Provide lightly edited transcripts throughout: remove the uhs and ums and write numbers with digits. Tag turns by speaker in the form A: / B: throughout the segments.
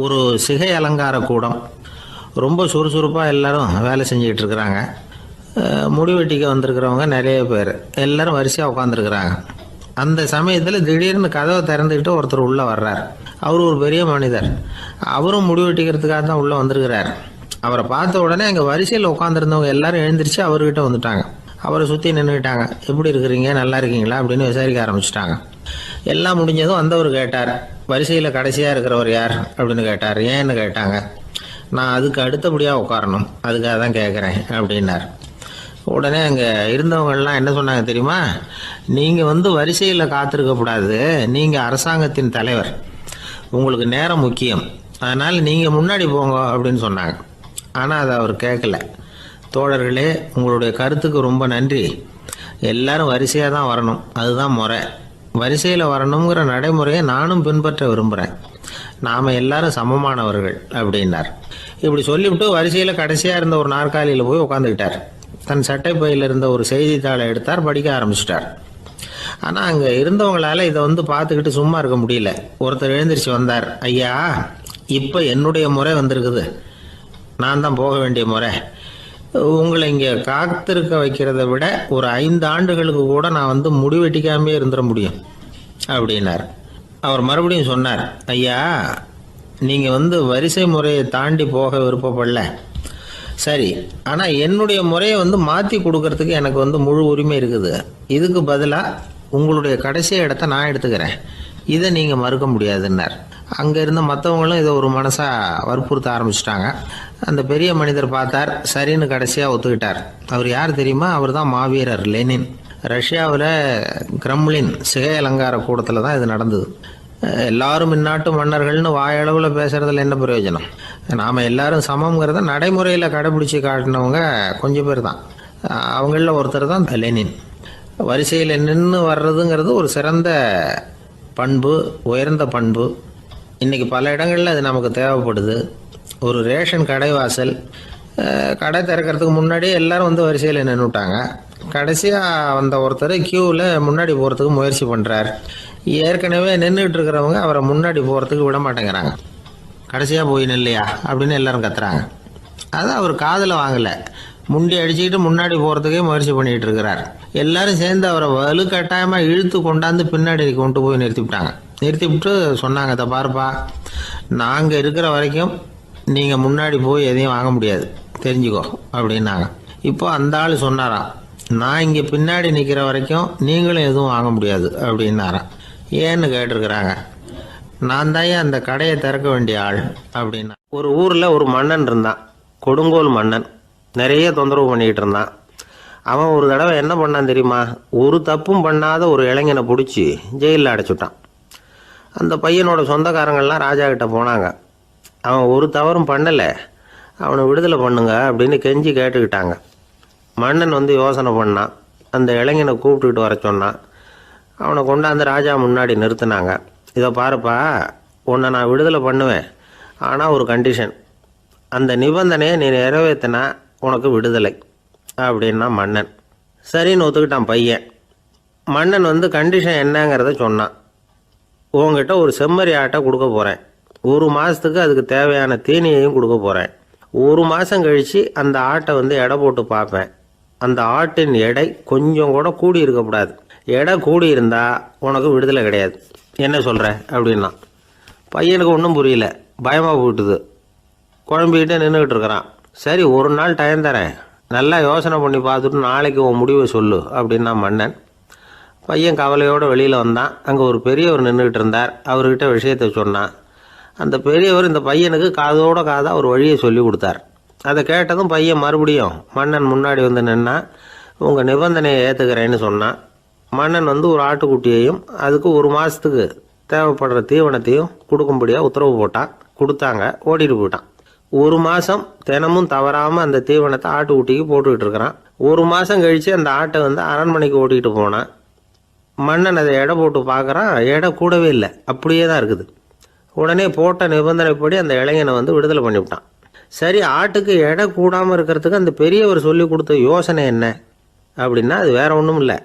A: ஒரு சிகை அலங்கார கூடம். ரொம்ப சுறுசுறுப்பாக எல்லாரும் வேலை செஞ்சுக்கிட்டு இருக்கிறாங்க. முடி வெட்டிக்க வந்திருக்கிறவங்க நிறைய பேர் எல்லாரும் வரிசையாக உட்காந்துருக்குறாங்க. அந்த சமயத்தில் திடீர்னு கதவை திறந்துக்கிட்டு ஒருத்தர் உள்ளே வர்றார். அவர் ஒரு பெரிய மனிதர். அவரும் முடி வெட்டிக்கிறதுக்காக தான் உள்ளே வந்திருக்கிறார். அவரை பார்த்த உடனே அங்கே வரிசையில் உட்காந்துருந்தவங்க எல்லாரும் எழுந்திரிச்சு அவர்கிட்ட வந்துட்டாங்க. அவரை சுற்றி நின்றுக்கிட்டாங்க. எப்படி இருக்கிறீங்க, நல்லா இருக்கீங்களா அப்படின்னு விசாரிக்க ஆரம்பிச்சிட்டாங்க. எல்லாம் முடிஞ்சதும் வந்தவர் கேட்டார், வரிசையில் கடைசியாக இருக்கிறவர் யார் அப்படின்னு கேட்டார். ஏன்னு கேட்டாங்க. நான் அதுக்கு அடுத்தபடியாக உட்காரணும், அதுக்காக தான் கேட்குறேன் அப்படின்னார். உடனே அங்கே இருந்தவங்கள்லாம் என்ன சொன்னாங்க தெரியுமா? நீங்கள் வரிசையில் காத்திருக்கக்கூடாது, நீங்கள் அரசாங்கத்தின் தலைவர், உங்களுக்கு நேரம் முக்கியம், அதனால் நீங்கள் முன்னாடி போங்க அப்படின்னு சொன்னாங்க. ஆனால் அதை அவர் கேட்கல. தோழர்களே, உங்களுடைய கருத்துக்கு ரொம்ப நன்றி. எல்லாரும் வரிசையாக தான் வரணும், அதுதான் முறை. வரிசையில் வரணுங்கிற நடைமுறையை நானும் பின்பற்ற விரும்புகிறேன். நாம் எல்லாரும் சமமானவர்கள் அப்படின்னார். இப்படி சொல்லிவிட்டு வரிசையில் கடைசியாக இருந்த ஒரு நாற்காலியில் போய் உட்காந்துக்கிட்டார். தன் சட்டை பையில் இருந்த ஒரு செய்தித்தாளை எடுத்தார், படிக்க ஆரம்பிச்சிட்டார். ஆனால் அங்கே இருந்தவங்களால இதை பார்த்துக்கிட்டு சும்மா இருக்க முடியல. ஒருத்தர் எழுந்திரிச்சு வந்தார். ஐயா, இப்போ என்னுடைய முறை வந்திருக்குது, நான் தான் போக வேண்டிய முறை. உங்களை இங்கே காத்திருக்க வைக்கிறத விட ஒரு 5 ஆண்டுகளுக்கு கூட நான் முடி வெட்டிக்காமே இருந்துட முடியும் அப்படின்னார். அவர் மறுபடியும் சொன்னார், ஐயா, நீங்கள் வரிசை முறையை தாண்டி போக விருப்பப்படல, சரி, ஆனால் என்னுடைய முறையை மாற்றி கொடுக்கறதுக்கு எனக்கு முழு உரிமை இருக்குது. இதுக்கு பதிலாக உங்களுடைய கடைசி இடத்த நான் எடுத்துக்கிறேன், இதை நீங்கள் மறுக்க முடியாதுன்னார். அங்கே இருந்த மற்றவங்களும் இதை ஒரு மனசாக வற்புறுத்த ஆரம்பிச்சிட்டாங்க. அந்த பெரிய மனிதர் பார்த்தார், சரின்னு கடைசியாக ஒத்துக்கிட்டார். அவர் யார் தெரியுமா? அவர் தான் மாவீரர் லெனின். ரஷ்யாவில் கிரெம்ளின் சிகை அலங்கார கூடத்தில் தான் இது நடந்தது. எல்லாரும் இந்நாட்டு மன்னர்கள்னு வாயளவில் பேசுகிறதுல என்ன பிரயோஜனம்? நாம் எல்லாரும் சமங்கிறத நடைமுறையில் கடைபிடிச்சி காட்டினவங்க கொஞ்சம் பேர் தான். அவங்களில் ஒருத்தர் தான் லெனின். வரிசையில் நின்று வர்றதுங்கிறது ஒரு சிறந்த பண்பு, உயர்ந்த பண்பு. இன்றைக்கி பல இடங்களில் அது நமக்கு தேவைப்படுது. ஒரு ரேஷன் கடை வாசல், கடை திறக்கிறதுக்கு முன்னாடியே எல்லாரும் வரிசையில் நின்றுட்டாங்க. கடைசியாக வந்த ஒருத்தர் க்யூவில் முன்னாடி போகிறதுக்கு முயற்சி பண்ணுறார். ஏற்கனவே நின்றுட்டு இருக்கிறவங்க அவரை முன்னாடி போகிறதுக்கு விட மாட்டேங்கிறாங்க. கடைசியாக போய் நில்லையா அப்படின்னு எல்லாரும் கத்துறாங்க. அதை அவர் காதில் வாங்கலை. முண்டி அடிச்சுக்கிட்டு முன்னாடி போகிறதுக்கே முயற்சி பண்ணிகிட்டு இருக்கிறார். எல்லாரும் சேர்ந்து அவரை வலுக்கட்டாயமாக இழுத்து கொண்டாந்து பின்னாடி கொண்டு போய் நிறுத்திவிட்டாங்க. நிறுத்திவிட்டு சொன்னாங்க, இதை பாருப்பா, நாங்கள் இருக்கிற வரைக்கும் நீங்கள் முன்னாடி போய் எதையும் வாங்க முடியாது, தெரிஞ்சுக்கோ அப்படின்னாங்க. இப்போ அந்த ஆள் சொன்னாராம், நான் இங்கே பின்னாடி நிற்கிற வரைக்கும் நீங்களும் எதுவும் வாங்க முடியாது அப்படின்னாராம். ஏன்னு கேட்டிருக்கிறாங்க. நான் தான் அந்த கடையை திறக்க வேண்டிய ஆள் அப்படின்னா. ஒரு ஊரில் ஒரு மன்னன் இருந்தான், கொடுங்கோல் மன்னன். நிறைய தொந்தரவு பண்ணிக்கிட்டு இருந்தான். அவன் ஒரு தடவை என்ன பண்ணான் தெரியுமா? ஒரு தப்பும் பண்ணாத ஒரு இளைஞனை பிடிச்சி ஜெயிலில் அடைச்சுட்டான். அந்த பையனோட சொந்தக்காரங்கள்லாம் ராஜா கிட்ட போனாங்க. அவன் ஒரு தவறும் பண்ணலை, அவனை விடுதலை பண்ணுங்க அப்படின்னு கெஞ்சி கேட்டுக்கிட்டாங்க. மன்னன் யோசனை பண்ணான். அந்த இளைஞனை கூப்பிட்டுக்கிட்டு வர சொன்னான். அவனை கொண்டாந்து ராஜா முன்னாடி நிறுத்தினாங்க. இதை பாருப்பா, உன்னை நான் விடுதலை பண்ணுவேன், ஆனால் ஒரு கண்டிஷன். அந்த நிபந்தனையை நீ நிறைவேற்றினா உனக்கு விடுதலை அப்படின்னா மன்னன். சரின்னு ஒத்துக்கிட்டான் பையன். மன்னன் கண்டிஷன் என்னங்கிறத சொன்னான். உங்ககிட்ட ஒரு செம்மறி ஆட்டை கொடுக்க போகிறேன், 1 மாதத்துக்கு அதுக்கு தேவையான தீனியையும் கொடுக்க போகிறேன். 1 மாதம் கழித்து அந்த ஆட்டை எடை போட்டு பார்ப்பேன். அந்த ஆட்டின் எடை கொஞ்சம் கூட கூடி இருக்கக்கூடாது. எடை கூடி இருந்தால் உனக்கு விடுதலை கிடையாது. என்ன சொல்கிற அப்படின்னா. பையனுக்கு ஒன்றும் புரியல, பயமாக போயிட்டுது. குழம்பிக்கிட்டே நின்றுக்கிட்டு இருக்கிறான். சரி, ஒரு நாள் டைம் தரேன், நல்லா யோசனை பண்ணி பார்த்துட்டு நாளைக்கு உன் முடிவை சொல்லு அப்படின்னா மன்னன். பையன் கவலையோடு வெளியில் வந்தான். அங்கே ஒரு பெரியவர் நின்றுக்கிட்டு இருந்தார். அவர்கிட்ட விஷயத்தை சொன்னான். அந்த பெரியவர் இந்த பையனுக்கு காதோட காதாக ஒரு வழியை சொல்லி கொடுத்தார். அதை கேட்டதும் பையன் மறுபடியும் மன்னன் முன்னாடி நின்னா, உங்கள் நிபந்தனையை ஏற்றுக்கிறேன்னு சொன்னான். மன்னன் ஒரு ஆட்டுக்குட்டியையும் அதுக்கு 1 மாதத்துக்கு தேவைப்படுற தீவனத்தையும் கொடுக்கும்படியாக உத்தரவு போட்டான். கொடுத்தாங்க, ஓடிட்டு போயிட்டான். 1 மாதம் தினமும் தவறாமல் அந்த தீவனத்தை ஆட்டுக்குட்டிக்கு போட்டுக்கிட்டு இருக்கிறான். 1 மாதம் கழித்து அந்த ஆட்டை அரண்மனைக்கு ஓட்டிகிட்டு போனான். மன்னன் அதை எடை போட்டு பார்க்குறான், எடை கூடவே இல்லை, அப்படியே தான் இருக்குது. உடனே போட்ட நிபந்தனைப்படி அந்த இளைஞனை விடுதலை பண்ணிவிட்டான். சரி, ஆட்டுக்கு எடை கூடாமல் இருக்கிறதுக்கு அந்த பெரியவர் சொல்லி கொடுத்த யோசனை என்ன அப்படின்னா, அது வேற ஒன்றும் இல்லை.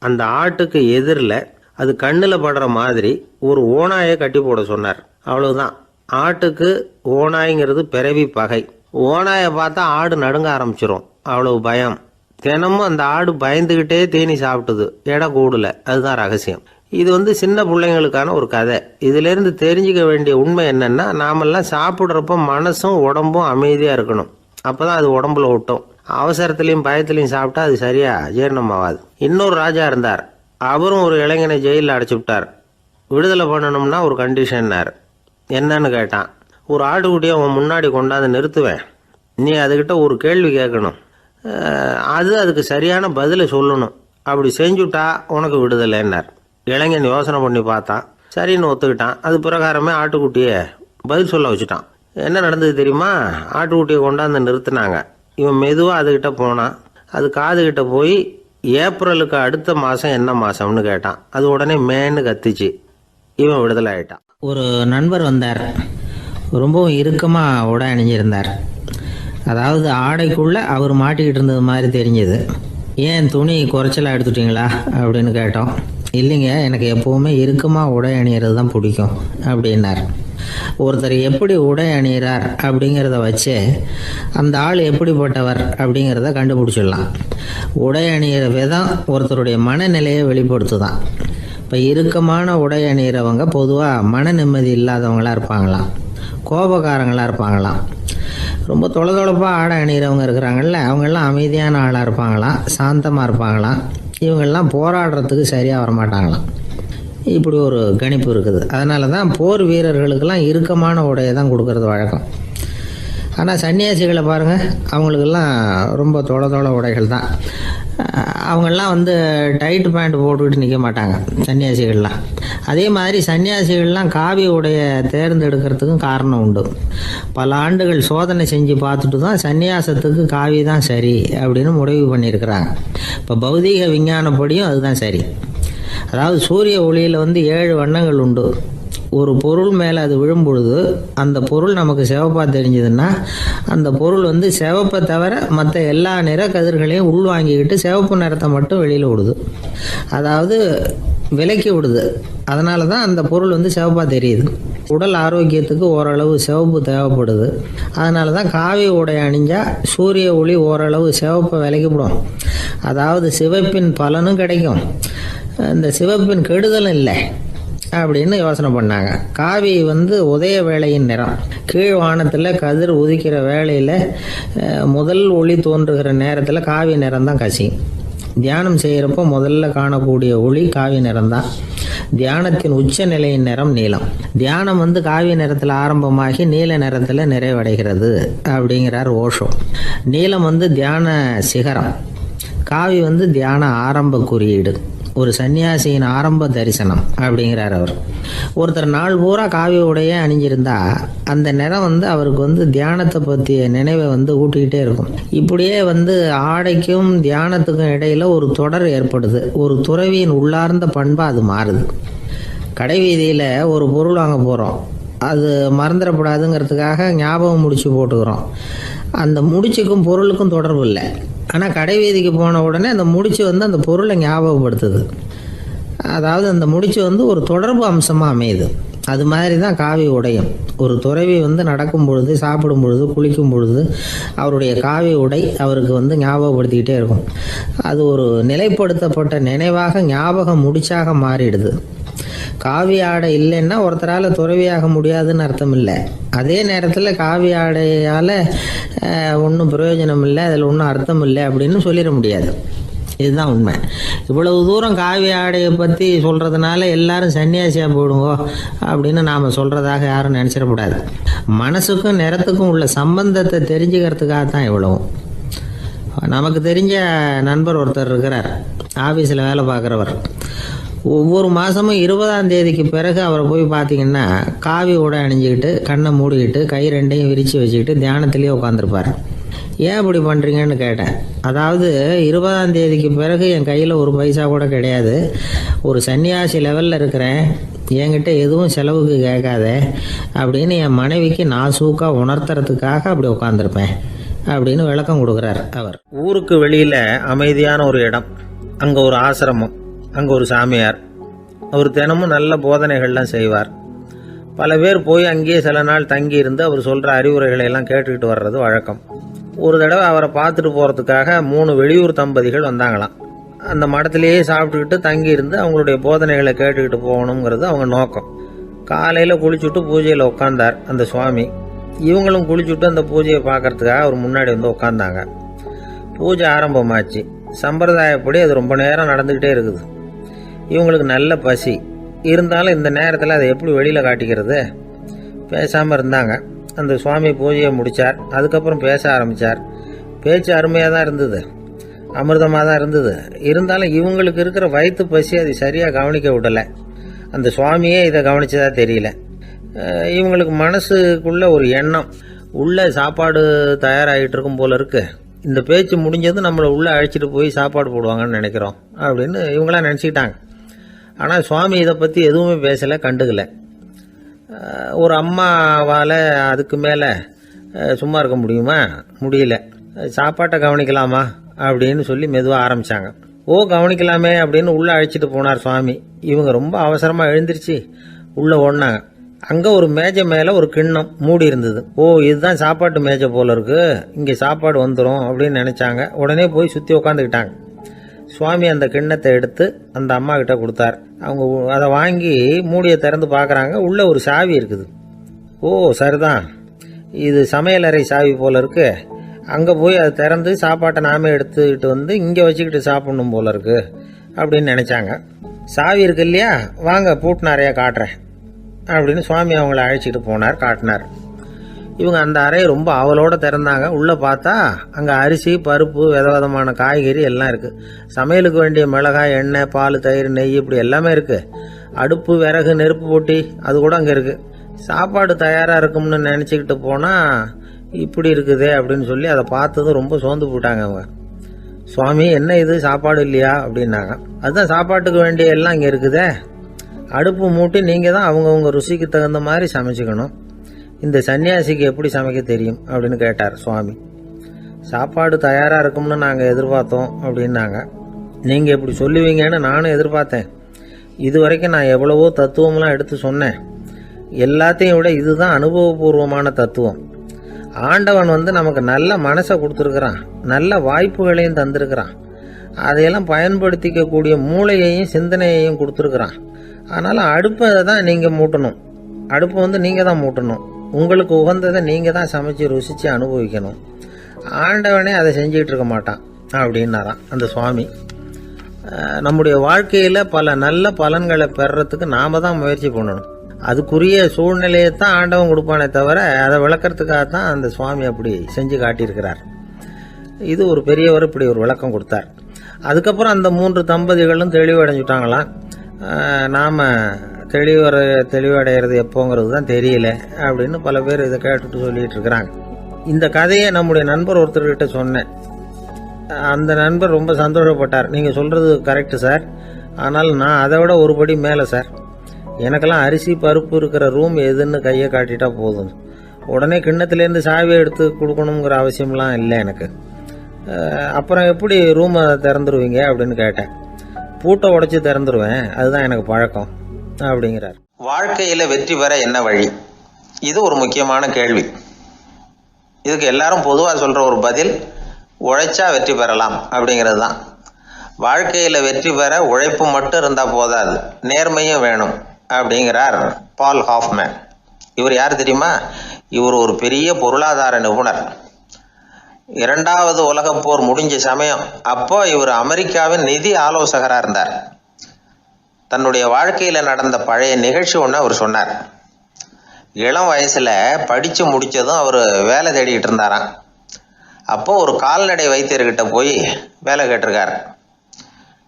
A: அந்த ஆட்டுக்கு எதிரில் அது கண்ணில் படுற மாதிரி ஒரு ஓனாயை கட்டி போட சொன்னார். அவ்வளவுதான். ஆட்டுக்கு ஓநாய்ங்கிறது பிறவி பகை. ஓநாயை பார்த்தா ஆடு நடுங்க ஆரம்பிச்சிரும், அவ்வளவு பயம். தினமும் அந்த ஆடு பயந்துக்கிட்டே தீனி சாப்பிட்டுது, எடை கூடல. அதுதான் ரகசியம். இது சின்ன பிள்ளைங்களுக்கான ஒரு கதை. இதிலேருந்து தெரிஞ்சுக்க வேண்டிய உண்மை என்னன்னா, நாமெல்லாம் சாப்பிட்றப்ப மனசும் உடம்பும் அமைதியாக இருக்கணும். அப்போ தான் அது உடம்புல ஒட்டும். அவசரத்துலேயும் பயத்துலையும் சாப்பிட்டா அது சரியாக ஜீரணமாகாது. இன்னொரு ராஜா இருந்தார். அவரும் ஒரு இளைஞனை ஜெயிலில் அடைச்சி விட்டார். விடுதலை பண்ணணும்னா ஒரு கண்டிஷன்னார். என்னன்னு கேட்டான். ஒரு ஆட்டுக்குட்டியை அவன் முன்னாடி கொண்டாந்து நிறுத்துவேன், நீ அதுக்கிட்ட ஒரு கேள்வி கேட்கணும், அதுக்கு சரியான பதிலை சொல்லணும். அப்படி செஞ்சுட்டா உனக்கு விடுதலைன்னார். இளைஞன் யோசனை பண்ணி பார்த்தான், சரின்னு ஒத்துக்கிட்டான். அது பிரகாரமே ஆட்டுக்குட்டியை பதில் சொல்ல வச்சுட்டான். என்ன நடந்தது தெரியுமா? ஆட்டுக்குட்டியை கொண்டாந்து நிறுத்தினாங்க. இவன் மெதுவாக அதுக்கிட்ட போனான். அது காதுகிட்ட போய் ஏப்ரலுக்கு அடுத்த மாதம் என்ன மாதம்னு கேட்டான். அது உடனே மேன்னு கத்திச்சு. இவன் விடுதலை ஆகிட்டான். ஒரு நண்பர் வந்தார். ரொம்பவும் இறுக்கமாக உடை அணிஞ்சிருந்தார். அதாவது ஆடைக்குள்ளே அவர் மாட்டிக்கிட்டு இருந்தது மாதிரி தெரிஞ்சது. ஏன் துணி குறைச்சலாக எடுத்துட்டீங்களா அப்படின்னு கேட்டோம். இல்லைங்க, எனக்கு எப்போவுமே இறுக்கமாக உடை அணிகிறது தான் பிடிக்கும் அப்படின்னார். ஒருத்தர் எப்படி உடை அணிகிறார் அப்படிங்கிறத வச்சு அந்த ஆள் எப்படிப்பட்டவர் அப்படிங்கிறத கண்டுபிடிச்சிடலாம். உடை அணிகிற விதம் ஒருத்தருடைய மனநிலையை வெளிப்படுத்துதான். இப்போ இறுக்கமான உடை அணிகிறவங்க பொதுவாக மன நிம்மதி இல்லாதவங்களாக இருப்பாங்களாம், கோபக்காரங்களாக இருப்பாங்களாம். ரொம்ப தொலைதொலைப்பாக ஆடை அணிகிறவங்க இருக்கிறாங்கல்ல, அவங்கெல்லாம் அமைதியான ஆளாக இருப்பாங்களாம், சாந்தமாக இருப்பாங்களாம். இவங்கெல்லாம் போராடுறதுக்கு சரியாக வரமாட்டாங்களாம். இப்படி ஒரு கணிப்பு இருக்குது. அதனால தான் போர் வீரர்களுக்கெல்லாம் இறுக்கமான உடையை தான் கொடுக்கறது வழக்கம். ஆனால் சன்னியாசிகளை பாருங்கள், அவங்களுக்கெல்லாம் ரொம்ப தொலை உடைகள் தான். அவங்கெல்லாம் டைட் பேண்ட் போட்டுக்கிட்டு நிற்க மாட்டாங்க சன்னியாசிகள்லாம். அதே மாதிரி சன்னியாசிகள்லாம் காவி உடையை தேர்ந்தெடுக்கிறதுக்கும் காரணம் உண்டு. பல ஆண்டுகள் சோதனை செஞ்சு பார்த்துட்டு தான் சன்னியாசத்துக்கு காவி தான் சரி அப்படின்னு முடிவு பண்ணியிருக்கிறாங்க. இப்போ பௌதீக விஞ்ஞானப்படியும் அதுதான் சரி. அதாவது சூரிய ஒளியில் 7 வண்ணங்கள் உண்டு. ஒரு பொருள் மேலே அது விழும் பொழுது அந்த பொருள் நமக்கு சிவப்பாக தெரிஞ்சதுன்னா அந்த பொருள் சிவப்பை தவிர மற்ற எல்லா நிற கதிர்களையும் உள்வாங்கிக்கிட்டு சிவப்பு நிறத்தை மட்டும் வெளியில் விடுது. அதாவது விலக்கி விடுது. அதனால தான் அந்த பொருள் சிவப்பாக தெரியுது. உடல் ஆரோக்கியத்துக்கு ஓரளவு சிவப்பு தேவைப்படுது. அதனால தான் காவி உடை அணிஞ்சால் சூரிய ஒளி ஓரளவு சிவப்பை விலக்கிவிடும். அதாவது சிவப்பின் பலனும் கிடைக்கும், இந்த சிவப்பின் கெடுதலும் இல்லை அப்படின்னு யோசனை பண்ணாங்க. காவி உதய வேளையின் நிறம். கீழ் வானத்தில் கதிர் உதிக்கிற வேளையில் முதல் ஒளி தோன்றுகிற நேரத்தில் காவி நிறம் தான் கசியும். தியானம் செய்கிறப்போ முதல்ல காணக்கூடிய ஒளி காவி நிறம்தான். தியானத்தின் உச்ச நிலையின் நிறம் நீலம். தியானம் காவி நிறத்தில் ஆரம்பமாகி நீல நிறத்தில் நிறைவடைகிறது அப்படிங்கிறார் ஓஷோ. நீலம் தியான சிகரம், காவி தியான ஆரம்ப குறியீடு, ஒரு சன்னியாசியின் ஆரம்ப தரிசனம் அப்படிங்கிறார் அவர். ஒருத்தர் நாள் பூரா காவி உடையே அணிஞ்சிருந்தா அந்த நிறம் அவருக்கு தியானத்தை பற்றிய நினைவை ஊட்டிக்கிட்டே இருக்கும். இப்படியே ஆடைக்கும் தியானத்துக்கும் இடையில ஒரு தொடர் ஏற்படுது. ஒரு துறவியின் உள்ளார்ந்த பண்பா அது மாறுது. கடை வீதியில் ஒரு பொருள் வாங்க போகிறோம், அது மறந்துடக்கூடாதுங்கிறதுக்காக ஞாபகம் முடிச்சு போட்டுக்கிறோம். அந்த முடிச்சுக்கும் பொருளுக்கும் தொடர்பு இல்லை. ஆனால் கடை வீதிக்கு போன உடனே அந்த முடிச்சு அந்த பொருளை ஞாபகப்படுத்துது. அதாவது அந்த முடிச்சு ஒரு தொடர்பு அம்சமாக அமையுது. அது மாதிரி தான் காவி உடையும். ஒரு துறவி நடக்கும் பொழுது, சாப்பிடும் பொழுது, குளிக்கும் பொழுது அவருடைய காவி உடை அவருக்கு ஞாபகப்படுத்திக்கிட்டே இருக்கும். அது ஒரு நிலைப்படுத்தப்பட்ட நினைவாக ஞாபகம் முடிச்சாக மாறிடுது. காவி ஆடை இல்லைன்னா ஒருத்தரால் துறவியாக முடியாதுன்னு அர்த்தம் இல்லை. அதே நேரத்தில் காவி ஆடையால் ஒன்றும் பிரயோஜனம் இல்லை, அதில் ஒன்றும் அர்த்தம் இல்லை அப்படின்னு சொல்லிட முடியாது. இதுதான் உண்மை. இவ்வளவு தூரம் காவி ஆடையை பற்றி சொல்கிறதுனால எல்லாரும் சன்னியாசியாக போடுங்கோ அப்படின்னு நாம் சொல்கிறதாக யாரும் நினச்சிடக்கூடாது. மனசுக்கும் நிறத்துக்கும் உள்ள சம்பந்தத்தை தெரிஞ்சுக்கிறதுக்காக தான் இவ்வளவும். நமக்கு தெரிஞ்ச நண்பர் ஒருத்தர் இருக்கிறார், ஆஃபீஸில் வேலை பார்க்குறவர். ஒவ்வொரு மாதமும் 20ஆம் தேதிக்கு பிறகு அவரை போய் பார்த்தீங்கன்னா காவி உடை அணிஞ்சிக்கிட்டு, கண்ணை மூடிக்கிட்டு, கை ரெண்டையும் விரித்து வச்சுக்கிட்டு தியானத்திலேயே உட்காந்துருப்பார். ஏன் இப்படி பண்ணுறீங்கன்னு கேட்டேன். அதாவது 20ஆம் தேதிக்கு பிறகு என் கையில் ஒரு பைசா கூட கிடையாது, ஒரு சன்னியாசி லெவலில் இருக்கிறேன், என்கிட்ட எதுவும் செலவுக்கு கேட்காத அப்படின்னு என் மனைவிக்கு நாசூக்காக உணர்த்துறதுக்காக அப்படி உட்காந்துருப்பேன் அப்படின்னு விளக்கம் கொடுக்குறார் அவர். ஊருக்கு வெளியில் அமைதியான ஒரு இடம், அங்கே ஒரு ஆசிரமம், அங்கே ஒரு சாமியார். அவர் தினமும் நல்ல போதனைகள்லாம் செய்வார். பல பேர் போய் அங்கேயே சில நாள் தங்கி இருந்து அவர் சொல்கிற அறிவுரைகளை எல்லாம் கேட்டுக்கிட்டு வர்றது வழக்கம். ஒரு தடவை அவரை பார்த்துட்டு போகிறதுக்காக 3 வெளியூர் தம்பதிகள் வந்தாங்களாம். அந்த மடத்திலேயே சாப்பிட்டுக்கிட்டு தங்கி இருந்து அவங்களுடைய போதனைகளை கேட்டுக்கிட்டு போகணுங்கிறது அவங்க நோக்கம். காலையில் குளிச்சுட்டு பூஜையில் உட்காந்தார் அந்த சுவாமி. இவங்களும் குளிச்சுட்டு அந்த பூஜையை பார்க்கறதுக்காக அவர் முன்னாடி வந்து உட்காந்தாங்க. பூஜை ஆரம்பமாச்சு. சம்பிரதாயப்படி அது ரொம்ப நேரம் நடந்துக்கிட்டே இருக்குது. இவங்களுக்கு நல்ல பசி இருந்தாலும் இந்த நேரத்தில் அதை எப்படி வெளியில் காட்டிக்கிறது? பேசாமல் இருந்தாங்க. அந்த சுவாமி பூஜையை முடித்தார். அதுக்கப்புறம் பேச ஆரம்பித்தார். பேச்சு அருமையாக தான் இருந்தது, அமிர்தமாக தான் இருந்தது. இருந்தாலும் இவங்களுக்கு இருக்கிற வயிற்று பசி அது சரியாக கவனிக்க விடலை. அந்த சுவாமியே இதை கவனிச்சதா தெரியல. இவங்களுக்கு மனசுக்குள்ள ஒரு எண்ணம், உள்ள சாப்பாடு தயாராகிட்டு இருக்கும் போல இருக்கு, இந்த பேச்சு முடிஞ்சது நம்மளை உள்ளே அழைச்சிட்டு போய் சாப்பாடு போடுவாங்கன்னு நினைக்கிறோம் அப்படின்னு இவங்களாம் நினச்சிக்கிட்டாங்க. ஆனால் சுவாமி இதை பற்றி எதுவுமே பேசலை, கண்டுக்கலை. ஒரு அம்மாவால் அதுக்கு மேலே சும்மா இருக்க முடியுமா? முடியல. சாப்பாட்டை கவனிக்கலாமா அப்படின்னு சொல்லி மெதுவாக ஆரம்பித்தாங்க. கவனிக்கலாமே அப்படின்னு உள்ளே அழைச்சிட்டு போனார் சுவாமி. இவங்க ரொம்ப அவசரமாக எழுந்திருச்சு உள்ளே ஓடினாங்க. அங்கே ஒரு மேஜை மேலே ஒரு கிண்ணம் மூடி இருந்தது. இதுதான் சாப்பாட்டு மேஜை போல இருக்கு, இங்கே சாப்பாடு வந்துடும் அப்படின்னு நினச்சாங்க. உடனே போய் சுற்றி உட்காந்துக்கிட்டாங்க. சுவாமி அந்த கிண்ணத்தை எடுத்து அந்த அம்மா கிட்ட கொடுத்தார். அவங்க அதை வாங்கி மூடியை திறந்து பார்க்குறாங்க. உள்ளே ஒரு சாவி இருக்குது. சரிதான், இது சமையலறை சாவி போல இருக்கு. அங்கே போய் அதை திறந்து சாப்பாட்டை நாமே எடுத்துக்கிட்டு வந்து இங்கே வச்சுக்கிட்டு சாப்பிடணும் போல இருக்கு அப்படின்னு நினச்சாங்க. சாவி இருக்கு இல்லையா, வாங்க பூட்டு நிறையா காட்டுறேன் அப்படின்னு சுவாமி அவங்கள அழைச்சிட்டு போனார், காட்டினார். இவங்க அந்த அறையை ரொம்ப ஆவலோடு திறந்தாங்க. உள்ளே பார்த்தா அங்கே அரிசி, பருப்பு, விதவிதமான காய்கறி எல்லாம் இருக்குது. சமையலுக்கு வேண்டிய மிளகாய், எண்ணெய், பால், தயிர், நெய் இப்படி எல்லாமே இருக்குது. அடுப்பு, விறகு, நெருப்பு போட்டி அது கூட அங்கே இருக்குது. சாப்பாடு தயாராக இருக்கும்னு நினச்சிக்கிட்டு போனால் இப்படி இருக்குதே அப்படின்னு சொல்லி அதை பார்த்ததும் ரொம்ப சோர்ந்து போட்டாங்க அவங்க. சுவாமி, என்ன இது சாப்பாடு இல்லையா அப்படின்னாங்க. அதுதான் சாப்பாட்டுக்கு வேண்டிய எல்லாம் இங்கே இருக்குதே. அடுப்பு மூட்டி நீங்கள் தான் அவங்கவுங்க ருசிக்கு தகுந்த மாதிரி சமைச்சிக்கணும். இந்த சன்னியாசிக்கு எப்படி சமைக்க தெரியும் அப்படின்னு கேட்டார் சுவாமி. சாப்பாடு தயாராக இருக்கும்னு நாங்கள் எதிர்பார்த்தோம் அப்படின்னாங்க. நீங்கள் இப்படி சொல்லுவீங்கன்னு நானும் எதிர்பார்த்தேன். இது வரைக்கும் நான் எவ்வளவோ தத்துவம்லாம் எடுத்து சொன்னேன். எல்லாத்தையும் விட இதுதான் அனுபவபூர்வமான தத்துவம். ஆண்டவன் நமக்கு நல்ல மனசை கொடுத்துருக்குறான், நல்ல வாய்ப்புகளையும் தந்திருக்கிறான். அதையெல்லாம் பயன்படுத்திக்கக்கூடிய மூளையையும் சிந்தனையையும் கொடுத்துருக்குறான். அதனால் அடுப்பை தான் நீங்கள் மூட்டணும். அடுப்பு நீங்கள் தான் மூட்டணும். உங்களுக்கு உகந்ததை நீங்கள் தான் சமைச்சு ருசித்து அனுபவிக்கணும். ஆண்டவனே அதை செஞ்சுக்கிட்டு இருக்க மாட்டான் அப்படின்னாராம் அந்த சுவாமி. நம்முடைய வாழ்க்கையில் பல நல்ல பலன்களை பெறறதுக்கு நாம் தான் முயற்சி பண்ணணும். அதுக்குரிய சூழ்நிலையை தான் ஆண்டவன் கொடுப்பானே தவிர அதை விளக்கறதுக்காக தான் அந்த சுவாமி அப்படி செஞ்சு காட்டியிருக்கிறார். இது ஒரு பெரியவர் இப்படி ஒரு விளக்கம் கொடுத்தார். அதுக்கப்புறம் அந்த 3 தம்பதிகளும் தெளிவடைஞ்சுட்டாங்களாம். நாம் தெளிவடைகிறது எப்போங்கிறது தான் தெரியல அப்படின்னு பல பேர் இதை கேட்டுட்டு சொல்லிட்டு இருக்கிறாங்க. இந்த கதையை நம்முடைய நண்பர் ஒருத்தர்கிட்ட சொன்னேன். அந்த நண்பர் ரொம்ப சந்தோஷப்பட்டார். நீங்கள் சொல்கிறது கரெக்டு சார், ஆனால் நான் அதை விட ஒரு படி மேலே சார். எனக்கெல்லாம் அரிசி, பருப்பு இருக்கிற ரூம் எதுன்னு கையை காட்டிட்டா போதும். உடனே கிண்ணத்துலேருந்து சாவியை எடுத்து கொடுக்கணுங்கிற அவசியம்லாம் இல்லை எனக்கு. அப்புறம் எப்படி ரூமை திறந்துருவீங்க அப்படின்னு கேட்டேன். பூட்டை உடைச்சி திறந்துருவேன், அதுதான் எனக்கு பழக்கம் அப்படிங்கிறார்.
B: வாழ்க்கையில் வெற்றி பெற என்ன வழி? இது ஒரு முக்கியமான கேள்வி. இதுக்கு எல்லாரும் பொதுவாக சொல்கிற ஒரு பதில், உழைச்சா வெற்றி பெறலாம் அப்படிங்கிறது தான். வாழ்க்கையில் வெற்றி பெற உழைப்பு மட்டும் இருந்தால் போதாது, நேர்மையும் வேணும் அப்படிங்கிறார் பால் ஹாஃப்மேன். இவர் யார் தெரியுமா? இவர் ஒரு பெரிய பொருளாதார நிபுணர். 2வது உலகப் போர் முடிஞ்ச சமயம் அப்போ இவர் அமெரிக்காவின் நிதி ஆலோசகராக இருந்தார். தன்னுடைய வாழ்க்கையில் நடந்த பழைய நிகழ்ச்சி ஒன்று அவர் சொன்னார். இளம் வயசில் படித்து முடித்ததும் அவர் வேலை தேடிக்கிட்டு இருந்தாராம். அப்போது ஒரு கால்நடை வைத்தியர்கிட்ட போய் வேலை கேட்டிருக்கார்.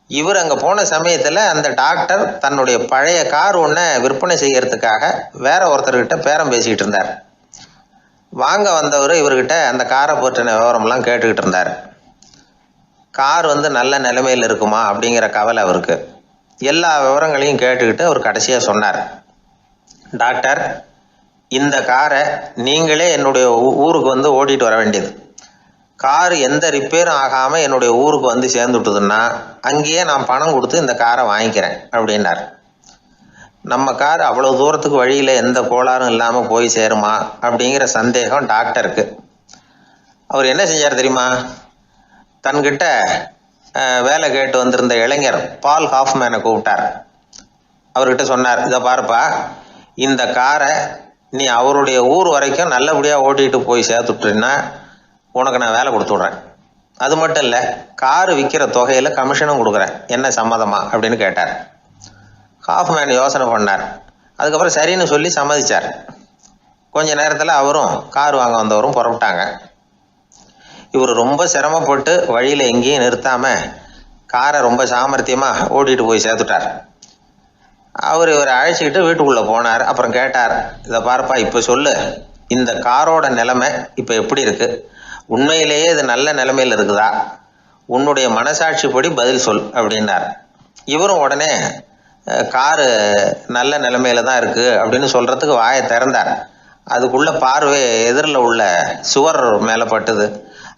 B: இவர் அங்கே போன சமயத்தில் அந்த டாக்டர் தன்னுடைய பழைய கார் ஒன்றை விற்பனை செய்யறதுக்காக வேற ஒருத்தர்கிட்ட பேரம் பேசிக்கிட்டு இருந்தார். வாங்க வந்தவர் இவர்கிட்ட அந்த காரை பற்றின விவரம்லாம் கேட்டுக்கிட்டு இருந்தார். கார் நல்ல நிலைமையில் இருக்குமா அப்படிங்கிற கவலை அவருக்கு. எல்லா விவரங்களையும் கேட்டுக்கிட்டு அவர் கடைசியாக சொன்னார், டாக்டர், இந்த காரை நீங்களே என்னுடைய ஊருக்கு ஓட்டிகிட்டு வர வேண்டியது. கார் எந்த ரிப்பேரும் ஆகாமல் என்னுடைய ஊருக்கு சேர்ந்துட்டுதுன்னா அங்கேயே நான் பணம் கொடுத்து இந்த காரை வாங்கிக்கிறேன் அப்படின்னார். நம்ம கார் அவ்வளோ தூரத்துக்கு வழியில் எந்த கோளாறும் இல்லாமல் போய் சேருமா அப்படிங்கிற சந்தேகம் டாக்டருக்கு. அவர் என்ன செஞ்சார் தெரியுமா? தன்கிட்ட வேலை கேட்டு வந்திருந்த இளைஞர் பால் ஹாஃப்மேனை கூப்பிட்டார். அவர்கிட்ட சொன்னார், இதை பாருப்பா, இந்த காரை நீ அவருடைய ஊர் வரைக்கும் நல்லபடியாக ஓட்டிகிட்டு போய் சேர்த்துட்டீன்னா உனக்கு நான் வேலை கொடுத்து விட்றேன். அது மட்டும் இல்லை, காரு விற்கிற தொகையில் கமிஷனும் கொடுக்குறேன், என்ன சம்மதமா அப்படின்னு கேட்டார். ஹாஃப்மேன் யோசனை பண்ணார். அதுக்கப்புறம் சரின்னு சொல்லி சம்மதிச்சார். கொஞ்ச நேரத்தில் அவரும் கார் வாங்க வந்தவரும் புறப்பட்டாங்க. இவர் ரொம்ப சிரமப்பட்டு வழியில் எங்கேயும் நிறுத்தாமல் காரை ரொம்ப சாமர்த்தியமாக ஓட்டிகிட்டு போய் சேர்த்துட்டார். இவரை அழைச்சிக்கிட்டு வீட்டுக்குள்ளே போனார். அப்புறம் கேட்டார், இதை பாருப்பா, இப்போ சொல்லு, இந்த காரோட நிலைமை இப்போ எப்படி இருக்குது? உண்மையிலேயே இது நல்ல நிலைமையில் இருக்குதா? உன்னுடைய மனசாட்சிப்படி பதில் சொல் அப்படின்னார். இவரும் உடனே காரு நல்ல நிலைமையில தான் இருக்குது அப்படின்னு சொல்கிறதுக்கு வாயை திறந்தார். அதுக்குள்ளே பார்வை எதிரில் உள்ள சுவர் மேலே பட்டுது.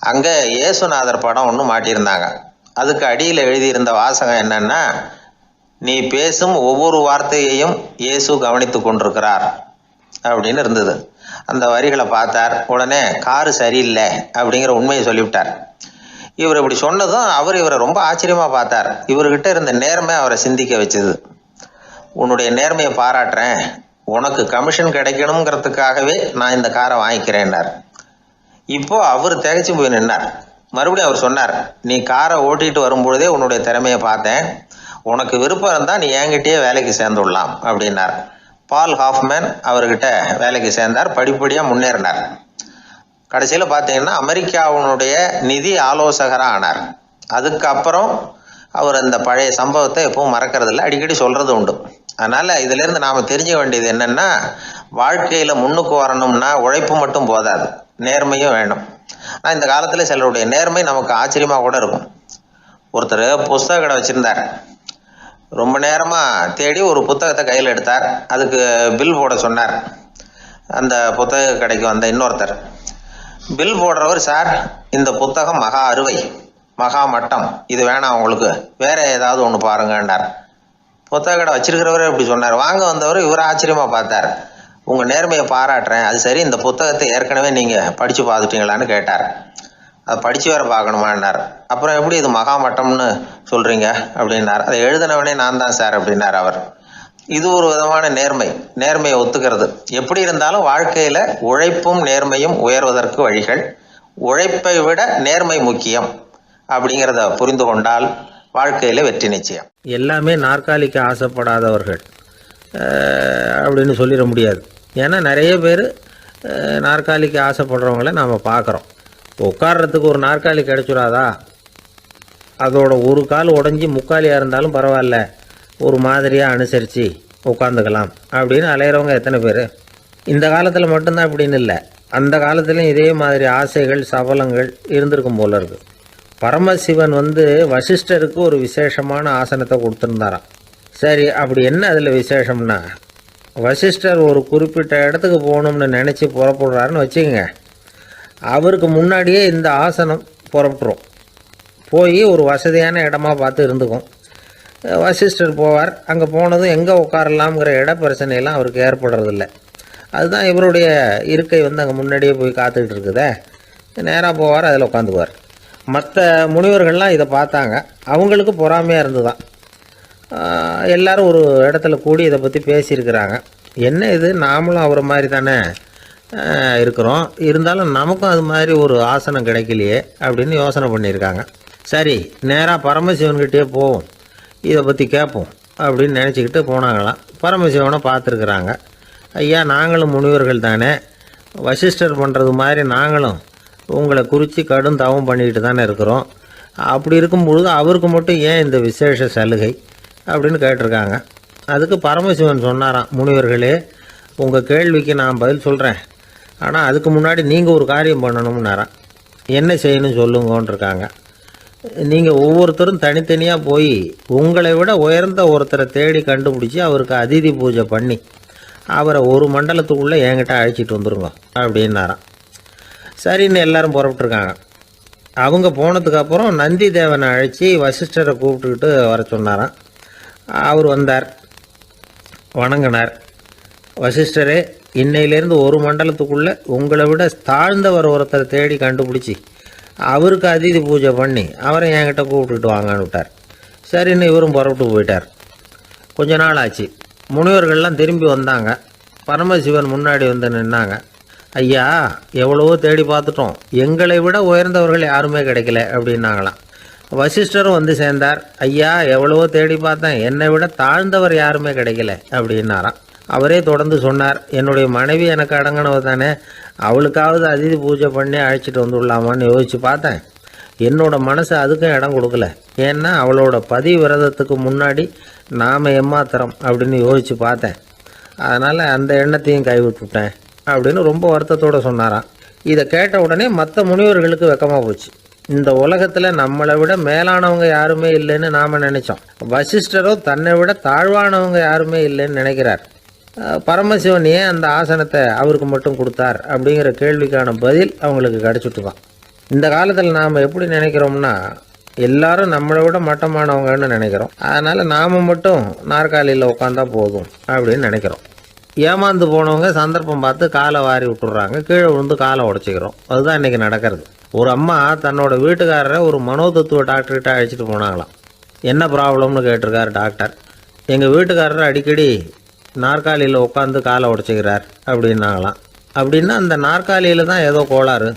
B: அங்கே இயேசுநாதர் படம் ஒன்று மாட்டியிருந்தாங்க. அதுக்கு அடியில் எழுதியிருந்த வாசகம் என்னன்னா, நீ பேசும் ஒவ்வொரு வார்த்தையையும் இயேசு கவனித்து கொண்டிருக்கிறார் அப்படின்னு இருந்தது. அந்த வரிகளை பார்த்தார். உடனே காரு சரியில்லை அப்படிங்கிற உண்மையை சொல்லிவிட்டார். இவர் இப்படி சொன்னதும் இவரை ரொம்ப ஆச்சரியமாக பார்த்தார். இவர்கிட்ட இருந்த நேர்மை அவரை சிந்திக்க வச்சது. உன்னுடைய நேர்மையை பாராட்டுறேன், உனக்கு கமிஷன் கிடைக்கணுங்கிறதுக்காகவே நான் இந்த காரை வாங்கிக்கிறேன்னார். இப்போ அவர் திகைச்சு போய் நின்னார். மறுபடியும் அவர் சொன்னார், நீ காரை ஓட்டிகிட்டு வரும்பொழுதே உன்னுடைய திறமையை பார்த்தேன், உனக்கு விருப்பம் இருந்தால் நீ என்கிட்டயே வேலைக்கு சேர்ந்துடலாம் அப்படின்னார். பால் ஹாஃப்மேன் அவர்கிட்ட வேலைக்கு சேர்ந்தார். படிப்படியாக முன்னேறினார். கடைசியில் பார்த்தீங்கன்னா அமெரிக்காவினுடைய நிதி ஆலோசகராக ஆனார். அதுக்கப்புறம் அவர் அந்த பழைய சம்பவத்தை எப்பவும் மறக்கிறதில்ல, அடிக்கடி சொல்கிறது உண்டு. அதனால் இதிலேருந்து நாம் தெரிஞ்சுக்க வேண்டியது என்னென்னா, வாழ்க்கையில் முன்னுக்கு வரணும்னா உழைப்பு மட்டும் போதாது, நேர்மையும் வேணும். ஆனால் இந்த காலத்தில் சிலருடைய நேர்மை நமக்கு ஆச்சரியமாக கூட இருக்கும். ஒருத்தர் புஸ்தக கடை வச்சுருந்தார். ரொம்ப நேரமாக தேடி ஒரு புத்தகத்தை கையில் எடுத்தார். அதுக்கு பில் போட சொன்னார் அந்த புத்தக கடைக்கு வந்த இன்னொருத்தர். பில் போடுறவர், சார் இந்த புத்தகம் மகா அறுவை, மகா மட்டம், இது வேணாம் உங்களுக்கு, வேற ஏதாவது ஒன்று பாருங்கன்னார். புத்தக கடை வச்சிருக்கிறவரே இப்படி சொன்னார். வாங்க வந்தவர் இவர் ஆச்சரியமாக பார்த்தார். உங்கள் நேர்மையை பாராட்டுறேன், அது சரி, இந்த புத்தகத்தை ஏற்கனவே நீங்கள் படித்து பார்த்துட்டீங்களான்னு கேட்டார். அதை படித்து வேறு பார்க்கணுமான்னார். அப்புறம் எப்படி இது மகா மட்டம்னு சொல்கிறீங்க அப்படின்னார். அதை எழுதினவனே நான் தான் சார் அப்படின்னார் அவர். இது ஒரு விதமான நேர்மையை ஒத்துக்கிறது. எப்படி இருந்தாலும் வாழ்க்கையில் உழைப்பும் நேர்மையும் உயர்வதற்கு வழிகள். உழைப்பை விட நேர்மை முக்கியம் அப்படிங்கிறத புரிந்து கொண்டால் வாழ்க்கையில் வெற்றி நிச்சயம்.
A: எல்லாமே நாற்காலிக்கு ஆசைப்படாதவர்கள் அப்படின்னு சொல்லிட முடியாது. ஏன்னா நிறைய பேர் நாற்காலிக்கு ஆசைப்படுறவங்கள நாம் பார்க்குறோம். உட்கார்றதுக்கு ஒரு நாற்காலி கிடைச்சிடாதா, அதோட ஒரு கால் உடஞ்சி முக்காலியாக இருந்தாலும் பரவாயில்ல, ஒரு மாதிரியாக அனுசரித்து உட்காந்துக்கலாம் அப்படின்னு அலையிறவங்க எத்தனை பேர்? இந்த காலத்தில் மட்டும்தான் இப்படின்னு இல்லை, அந்த காலத்துலேயும் இதே மாதிரி ஆசைகள் சபலங்கள் இருந்திருக்கும் போல இருக்குது. பரமசிவன் வசிஷ்டருக்கு ஒரு விசேஷமான ஆசனத்தை கொடுத்துருந்தாராம். சரி, அப்படி என்ன அதில் விசேஷம்னா, வசிஷ்டர் ஒரு குறிப்பிட்ட இடத்துக்கு போகணும்னு நினச்சி புறப்படுறாருன்னு வச்சுக்கோங்க. அவருக்கு முன்னாடியே இந்த ஆசனம் புறப்பட்டுரும். போய் ஒரு வசதியான இடமா பார்த்து இருந்துக்கும். வசிஷ்டர் போவார். அங்கே போனதும் எங்கே உட்காரலாம்ங்கிற இட பிரச்சனையெல்லாம் அவருக்கு ஏற்படுறதில்ல. அதுதான் இவருடைய இருக்கை அங்கே முன்னாடியே போய் காத்துக்கிட்டு இருக்குதே. நேராக போவார், அதில் உட்காந்துக்குவார். மற்ற முனிவர்கள்லாம் இதை பார்த்தாங்க. அவங்களுக்கு பொறாமையாக இருந்துதான். எல்லோரும் ஒரு இடத்துல கூடி இதை பற்றி பேசியிருக்கிறாங்க. என்ன இது, நாமளும் அவரை மாதிரி தானே இருக்கிறோம், இருந்தாலும் நமக்கும் அது மாதிரி ஒரு ஆசனம் கிடைக்கலையே அப்படின்னு யோசனை பண்ணியிருக்காங்க. சரி, நேராக பரமசிவன்கிட்டே போவோம், இதை பற்றி கேட்போம் அப்படின்னு நினச்சிக்கிட்டு போனாங்களாம். பரமசிவனை பார்த்துருக்குறாங்க. ஐயா, நாங்களும் முனிவர்கள் தானே, வசிஷ்டர் பண்ணுறது மாதிரி நாங்களும் உங்களை குறித்து கடும் தவம் பண்ணிக்கிட்டு தானே இருக்கிறோம். அப்படி இருக்கும்பொழுது அவருக்கு மட்டும் ஏன் இந்த விசேஷ சலுகை அப்படின்னு கேட்டிருக்காங்க. அதுக்கு பரமசிவன் சொன்னாராம், முனிவர்களே, உங்கள் கேள்விக்கு நான் பதில் சொல்கிறேன், ஆனால் அதுக்கு முன்னாடி நீங்கள் ஒரு காரியம் பண்ணணும்னாராம். என்ன செய்யணும் சொல்லுங்கன்னு இருக்காங்க. நீங்கள் ஒவ்வொருத்தரும் தனித்தனியாக போய் உங்களை விட உயர்ந்த ஒருத்தரை தேடி கண்டுபிடிச்சி அவருக்கு அதிதி பூஜை பண்ணி அவரை ஒரு மண்டலத்துக்குள்ளே என்கிட்ட அழைச்சிட்டு வந்துருங்க அப்படின்னாராம். சரின்னு எல்லாரும் புறப்பட்டுருக்காங்க. அவங்க போனதுக்கப்புறம் நந்தி தேவனை அழைச்சி வசிஷ்டரை கூப்பிட்டுக்கிட்டு வர சொன்னாராம். அவர் வந்தார். வணங்கினார். வசிஷ்டரே, இன்னையிலேருந்து ஒரு மண்டலத்துக்குள்ளே உங்களை விட தாழ்ந்தவர் ஒருத்தர் தேடி கண்டுபிடிச்சி அவருக்கு அதிதி பூஜை பண்ணி அவரை என்கிட்ட கூப்பிட்டுட்டு வாங்கன்னு விட்டார். சரின்னு இவரும் புறப்பட்டு போயிட்டார். கொஞ்ச நாள் ஆச்சு. முனிவர்கள்லாம் திரும்பி வந்தாங்க. பரமசிவன் முன்னாடி வந்து நின்னாங்க. ஐயா, எவ்வளவோ தேடி பார்த்துட்டோம், எங்களை விட உயர்ந்தவர்கள் யாருமே கிடைக்கல அப்படின்னாங்களாம். வசிஷ்டரும் வந்து சேர்ந்தார். ஐயா, எவ்வளவோ தேடி பார்த்தேன், என்னை விட தாழ்ந்தவர் யாருமே கிடைக்கல அப்படின்னாராம். அவரே தொடர்ந்து சொன்னார், என்னுடைய மனைவி எனக்கு அடங்கினவ தானே, அவளுக்காவது அதிதி பூஜை பண்ணி அழைச்சிட்டு வந்துடலாமான்னு யோசித்து பார்த்தேன். என்னோட மனசு அதுக்கும் இடம் கொடுக்கல. ஏன்னா அவளோட பதி விரதத்துக்கு முன்னாடி நாம் எம்மாத்திரம் அப்படின்னு யோசித்து பார்த்தேன். அதனால் அந்த எண்ணத்தையும் கைவிட்டுட்டேன் அப்படின்னு ரொம்ப வருத்தத்தோடு சொன்னாராம். இதை கேட்ட உடனே மற்ற முனிவர்களுக்கு வெக்கமாக போச்சு. இந்த உலகத்தில் நம்மளை விட மேலானவங்க யாருமே இல்லைன்னு நாம் நினச்சோம். வசிஷ்டரோ தன்னை விட தாழ்வானவங்க யாருமே இல்லைன்னு நினைக்கிறார். பரமசிவன் ஏன் அந்த ஆசனத்தை அவருக்கு மட்டும் கொடுத்தார் அப்படிங்கிற கேள்விக்கான பதில் அவங்களுக்கு கிடச்சிட்டு தான். இந்த காலத்தில் நாம் எப்படி நினைக்கிறோம்னா, எல்லாரும் நம்மளை விட மட்டமானவங்கன்னு நினைக்கிறோம். அதனால் நாம் மட்டும் நாற்காலியில் உட்காந்தா போதும் அப்படின்னு நினைக்கிறோம். ஏமாந்து போனவங்க சந்தர்ப்பம் பார்த்து காலை வாரி விட்டுடுறாங்க, கீழே விழுந்து காலை உடச்சிக்கிறோம். அதுதான் இன்றைக்கி நடக்கிறது. ஒரு அம்மா தன்னோட வீட்டுக்காரரை ஒரு மனோதத்துவ டாக்டர்கிட்ட அழைச்சிட்டு போனாங்களாம். என்ன ப்ராப்ளம்னு கேட்டிருக்காரு டாக்டர். எங்கள் வீட்டுக்காரர் அடிக்கடி நாற்காலியில் உட்காந்து காலை உடச்சிக்கிறார் அப்படின்னாங்களாம். அப்படின்னா அந்த நாற்காலியில் தான் ஏதோ கோளாறு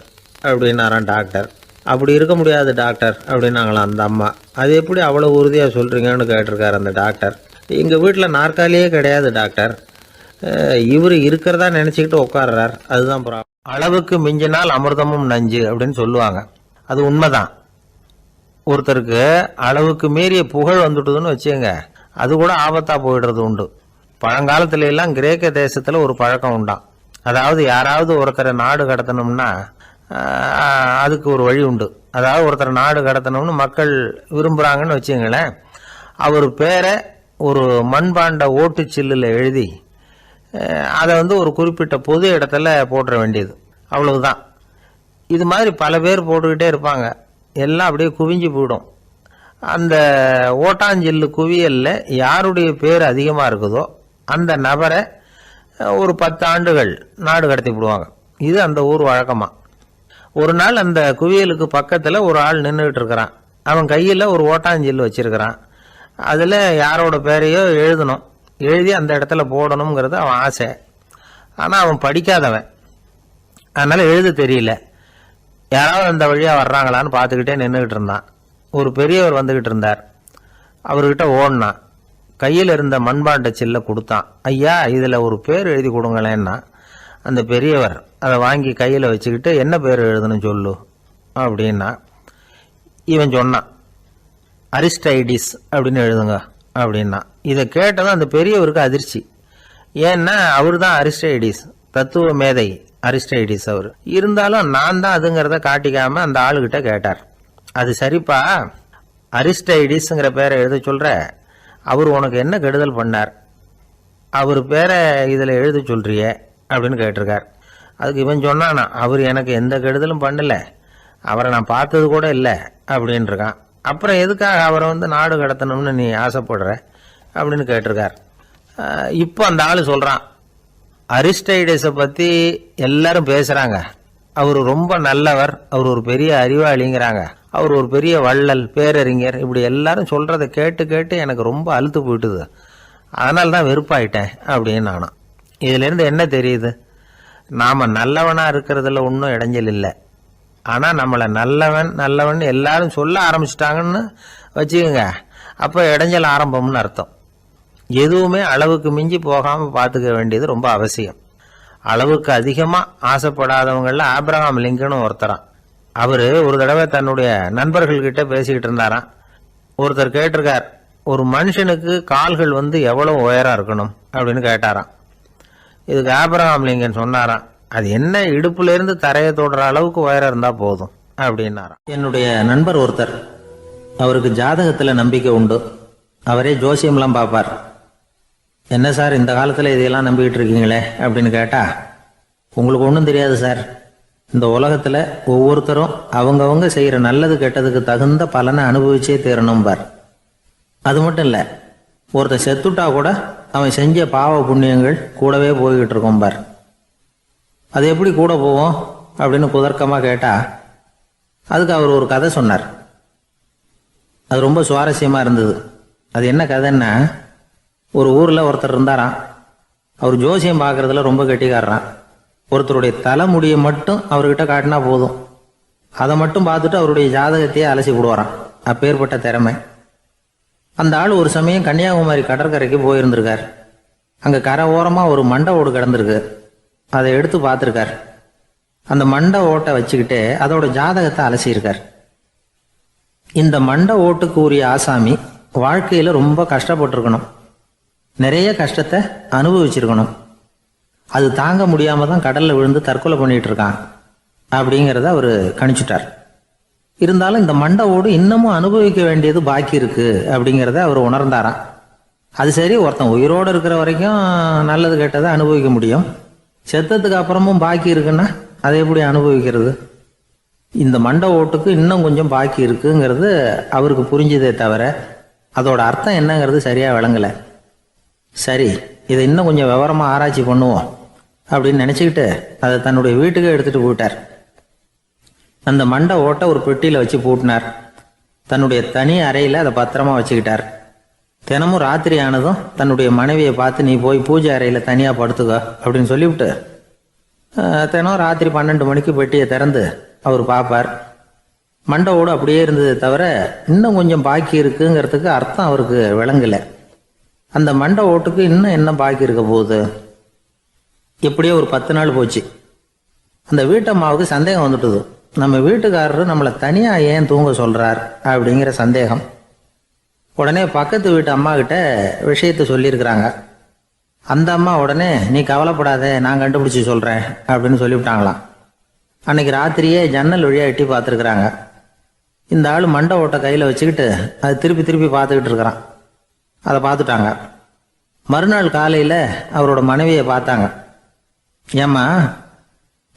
A: அப்படின்னாரான் டாக்டர். அப்படி இருக்க முடியாது டாக்டர் அப்படின்னாங்களாம் அந்த அம்மா. அது எப்படி அவ்வளோ உறுதியாக சொல்கிறீங்கன்னு கேட்டிருக்காரு அந்த டாக்டர். எங்கள் வீட்டில் நாற்காலியே கிடையாது டாக்டர், இவர் இருக்கிறதா நினச்சிக்கிட்டு உட்கார்றார், அதுதான் ப்ராப்ளம். அளவுக்கு மிஞ்சினால் அமிர்தமும் நஞ்சு அப்படின்னு சொல்லுவாங்க. அது உண்மைதான். ஒருத்தருக்கு அளவுக்கு மீறிய புகழ் வந்துட்டுதுன்னு வச்சுங்க, அது கூட ஆபத்தாக போயிடுறது உண்டு. பழங்காலத்துல எல்லாம் கிரேக்க தேசத்தில் ஒரு பழக்கம் உண்டாம். அதாவது யாராவது ஒருத்தரை நாடு கடத்தணும்னா அதுக்கு ஒரு வழி உண்டு. அதாவது ஒருத்தரை நாடு கடத்தணும்னு மக்கள் விரும்புகிறாங்கன்னு வச்சுங்களேன், அவர் பேரை ஒரு மண்பாண்ட ஓட்டுச்சில்லில் எழுதி அதை ஒரு குறிப்பிட்ட பொது இடத்துல போட்டுற வேண்டியது, அவ்வளவுதான். இது மாதிரி பல பேர் போட்டுக்கிட்டே இருப்பாங்க. எல்லாம் அப்படியே குவிஞ்சு போயிடும். அந்த ஓட்டாஞ்சில்லு குவியலில் யாருடைய பேர் அதிகமாக இருக்குதோ அந்த நபரை ஒரு 10 ஆண்டுகள் நாடு கடத்தி விடுவாங்க. இது அந்த ஊர் வழக்கமாக. ஒரு நாள் அந்த குவியலுக்கு பக்கத்தில் ஒரு ஆள் நின்றுக்கிட்டு இருக்கிறான். அவன் கையில் ஒரு ஓட்டாஞ்சில்லு வச்சிருக்கிறான். அதில் யாரோட பேரையோ எழுதணும், எழுதி அந்த இடத்துல போடணுங்கிறது அவன் ஆசை. ஆனால் அவன் படிக்காதவன், அதனால் எழுத தெரியல. யாராவது அந்த வழியாக வர்றாங்களான்னு பார்த்துக்கிட்டே நின்றுக்கிட்டு இருந்தான். ஒரு பெரியவர் வந்துக்கிட்டு இருந்தார். அவர்கிட்ட ஓடினான். கையில் இருந்த மண்பாண்ட சில்லை கொடுத்தான். ஐயா, இதில் ஒரு பேர் எழுதி கொடுங்களேன்னா அந்த பெரியவர் அதை வாங்கி கையில் வச்சுக்கிட்டு, என்ன பேர் எழுதணும் சொல்லு அப்படின்னா. இவன் சொன்னான், அரிஸ்டைடிஸ் அப்படின்னு எழுதுங்க அப்படின்னா. இதை கேட்டதும் அந்த பெரியவருக்கு அதிர்ச்சி. ஏன்னா அவர் தான் அரிஸ்டைடிஸ், தத்துவ மேதை அரிஸ்டைடிஸ் அவர். இருந்தாலும் நான் தான் அதுங்கிறத காட்டிக்காம அந்த ஆளுகிட்ட கேட்டார். அது சரிப்பா, அரிஸ்டைடிஸ்ங்கிற பேரை எழுத சொல்கிற, அவர் உனக்கு என்ன கெடுதல் பண்ணார், அவர் பேரை இதில் எழுத சொல்கிறிய அப்படின்னு கேட்டிருக்கார். அதுக்கு இவன் சொன்னானா, அவர் எனக்கு எந்த கெடுதலும் பண்ணலை, அவரை நான் பார்த்தது கூட இல்லை அப்படின்ட்டுருக்கான். அப்புறம் எதுக்காக அவரை நாடு கடத்தணும்னு நீ ஆசைப்படுற அப்படின்னு கேட்டிருக்கார். இப்போ அந்த ஆள் சொல்கிறான், அரிஸ்டைடஸை பற்றி எல்லாரும் பேசுகிறாங்க, அவர் ரொம்ப நல்லவர், அவர் ஒரு பெரிய அறிவாளிங்கிறாங்க, அவர் ஒரு பெரிய வள்ளல், பேரறிஞர், இப்படி எல்லாரும் சொல்கிறத கேட்டு கேட்டு எனக்கு ரொம்ப அழுத்து போயிட்டுது, அதனால தான் வெறுப்பாயிட்டேன் அப்படின்னு நானும். இதிலேருந்து என்ன தெரியுது, நாம் நல்லவனாக இருக்கிறதுல ஒன்றும் இடைஞ்சல் இல்லை. ஆனால் நம்மளை நல்லவன் நல்லவன் எல்லாரும் சொல்ல ஆரம்பிச்சிட்டாங்கன்னு வச்சுக்கோங்க, அப்போ இடைஞ்சல் ஆரம்பம்னு அர்த்தம். எதுவுமே அளவுக்கு மிஞ்சி போகாமல் பார்த்துக்க வேண்டியது ரொம்ப அவசியம். அளவுக்கு அதிகமாக ஆசைப்படாதவங்களில் ஆப்ரஹாம் லிங்கனும் ஒருத்தரான். அவர் ஒரு தடவை தன்னுடைய நண்பர்கள்கிட்ட பேசிக்கிட்டு இருந்தாராம். ஒருத்தர் கேட்டிருக்கார், ஒரு மனுஷனுக்கு கால்கள் எவ்வளோ உயரம் இருக்கணும் அப்படின்னு கேட்டாராம். இதுக்கு ஆப்ரஹாம் லிங்கன் சொன்னாராம், அது என்ன, இடுப்புலேருந்து தரையை தொடுற அளவுக்கு உயரம் இருந்தால் போதும் அப்படின்னாராம். என்னுடைய நண்பர் ஒருத்தர், அவருக்கு ஜாதகத்தில் நம்பிக்கை உண்டு, அவரே ஜோசியம்லாம் பார்ப்பார். என்ன சார் இந்த காலத்தில் இதையெல்லாம் நம்பிக்கிட்டு இருக்கீங்களே அப்படின்னு கேட்டால், உங்களுக்கு ஒன்றும் தெரியாது சார், இந்த உலகத்தில் ஒவ்வொருத்தரும் அவங்கவங்க செய்கிற நல்லது கெட்டதுக்கு தகுந்த பலனை அனுபவிச்சே தீரணும் பார். அது மட்டும் இல்லை, ஒருத்தர் செத்துட்டா கூட அவன் செஞ்ச பாவ புண்ணியங்கள் கூடவே போய்கிட்டு இருக்கும் பார். அது எப்படி கூட போவோம் அப்படின்னு குதர்க்கமாக கேட்டால் அதுக்கு அவர் ஒரு கதை சொன்னார். அது ரொம்ப சுவாரஸ்யமாக இருந்தது. அது என்ன கதைன்னா, ஒரு ஊரில் ஒருத்தர் இருந்தாராம். அவர் ஜோசியம் பார்க்குறதுல ரொம்ப கெட்டிக்காரரான். ஒருத்தருடைய தலைமுடியை மட்டும் அவர்கிட்ட காட்டினா போதும், அதை மட்டும் பார்த்துட்டு அவருடைய ஜாதகத்தையே அலசி விடுவாராம். அப்பேற்பட்ட திறமை. அந்த ஆள் ஒரு சமயம் கன்னியாகுமரி கடற்கரைக்கு போயிருந்திருக்கார். அங்கே கரை ஓரமாக ஒரு மண்டை ஓடு கிடந்திருக்கு. அதை எடுத்து பார்த்துருக்கார். அந்த மண்டை ஓட்டை வச்சுக்கிட்டே அதோட ஜாதகத்தை அலசியிருக்கார். இந்த மண்டை ஓட்டுக்கு உரிய ஆசாமி வாழ்க்கையில் ரொம்ப கஷ்டப்பட்டிருக்கணும், நிறைய கஷ்டத்தை அனுபவிச்சிருக்கணும். அது தாங்க முடியாமல் தான் கடலில் விழுந்து தற்கொலை பண்ணிட்டு இருக்கான் அப்படிங்கிறத அவர் கணிச்சுட்டார். இருந்தாலும் இந்த மண்டை ஓடு இன்னமும் அனுபவிக்க வேண்டியது பாக்கி இருக்கு அப்படிங்கிறத அவர் உணர்ந்தாராம். அது சரி, ஒருத்தன் உயிரோடு இருக்கிற வரைக்கும் நல்லது கெட்டதை அனுபவிக்க முடியும், செத்ததுக்கு அப்புறமும் பாக்கி இருக்குன்னா அதை எப்படி அனுபவிக்கிறது? இந்த மண்டை ஓட்டுக்கு இன்னும் கொஞ்சம் பாக்கி இருக்குங்கிறது அவருக்கு புரிஞ்சதே தவிர அதோட அர்த்தம் என்னங்கிறது சரியாக விளங்கலை. சரி, இதை இன்னும் கொஞ்சம் விவரமாக ஆராய்ச்சி பண்ணுவோம் அப்படின்னு நினச்சிக்கிட்டு அதை தன்னுடைய வீட்டுக்கு எடுத்துகிட்டு போயிட்டார். அந்த மண்டை ஓட்டை ஒரு பெட்டியில் வச்சு பூட்டினார். தன்னுடைய தனி அறையில் அதை பத்திரமா வச்சுக்கிட்டார். தினமும் ராத்திரி ஆனதும் தன்னுடைய மனைவியை பார்த்து, நீ போய் பூஜை அறையில் தனியாக படுத்துக்க அப்படின்னு சொல்லிவிட்டு தினம் ராத்திரி 12 மணிக்கு பெட்டியை திறந்து அவர் பார்ப்பார். மண்டை ஓடு அப்படியே இருந்தது தவிர இன்னும் கொஞ்சம் பாக்கி இருக்குங்கிறதுக்கு அர்த்தம் அவருக்கு விளங்கலை. அந்த மண்டை ஓட்டுக்கு இன்னும் என்ன பாக்கி இருக்க போகுது? எப்படியோ ஒரு 10 நாள் போச்சு. அந்த வீட்டம்மாவுக்கு சந்தேகம் வந்துட்டுது. நம்ம வீட்டுக்காரரு நம்மளை தனியாக ஏன் தூங்க சொல்கிறார் அப்படிங்கிற சந்தேகம். உடனே பக்கத்து வீட்டு அம்மா கிட்ட விஷயத்தை சொல்லியிருக்கிறாங்க. அந்த அம்மா உடனே, நீ கவலைப்படாத, நான் கண்டுபிடிச்சி சொல்கிறேன் அப்படின்னு சொல்லிவிட்டாங்களாம். அன்னைக்கு ராத்திரியே ஜன்னல் வழியாக எட்டி பார்த்துருக்குறாங்க. இந்த ஆள் மண்டை ஓட்டை கையில் வச்சுக்கிட்டு அது திருப்பி திருப்பி பார்த்துக்கிட்டு இருக்கிறான். அதை பார்த்துட்டாங்க. மறுநாள் காலையில் அவரோட மனைவியை பார்த்தாங்க. ஏம்மா,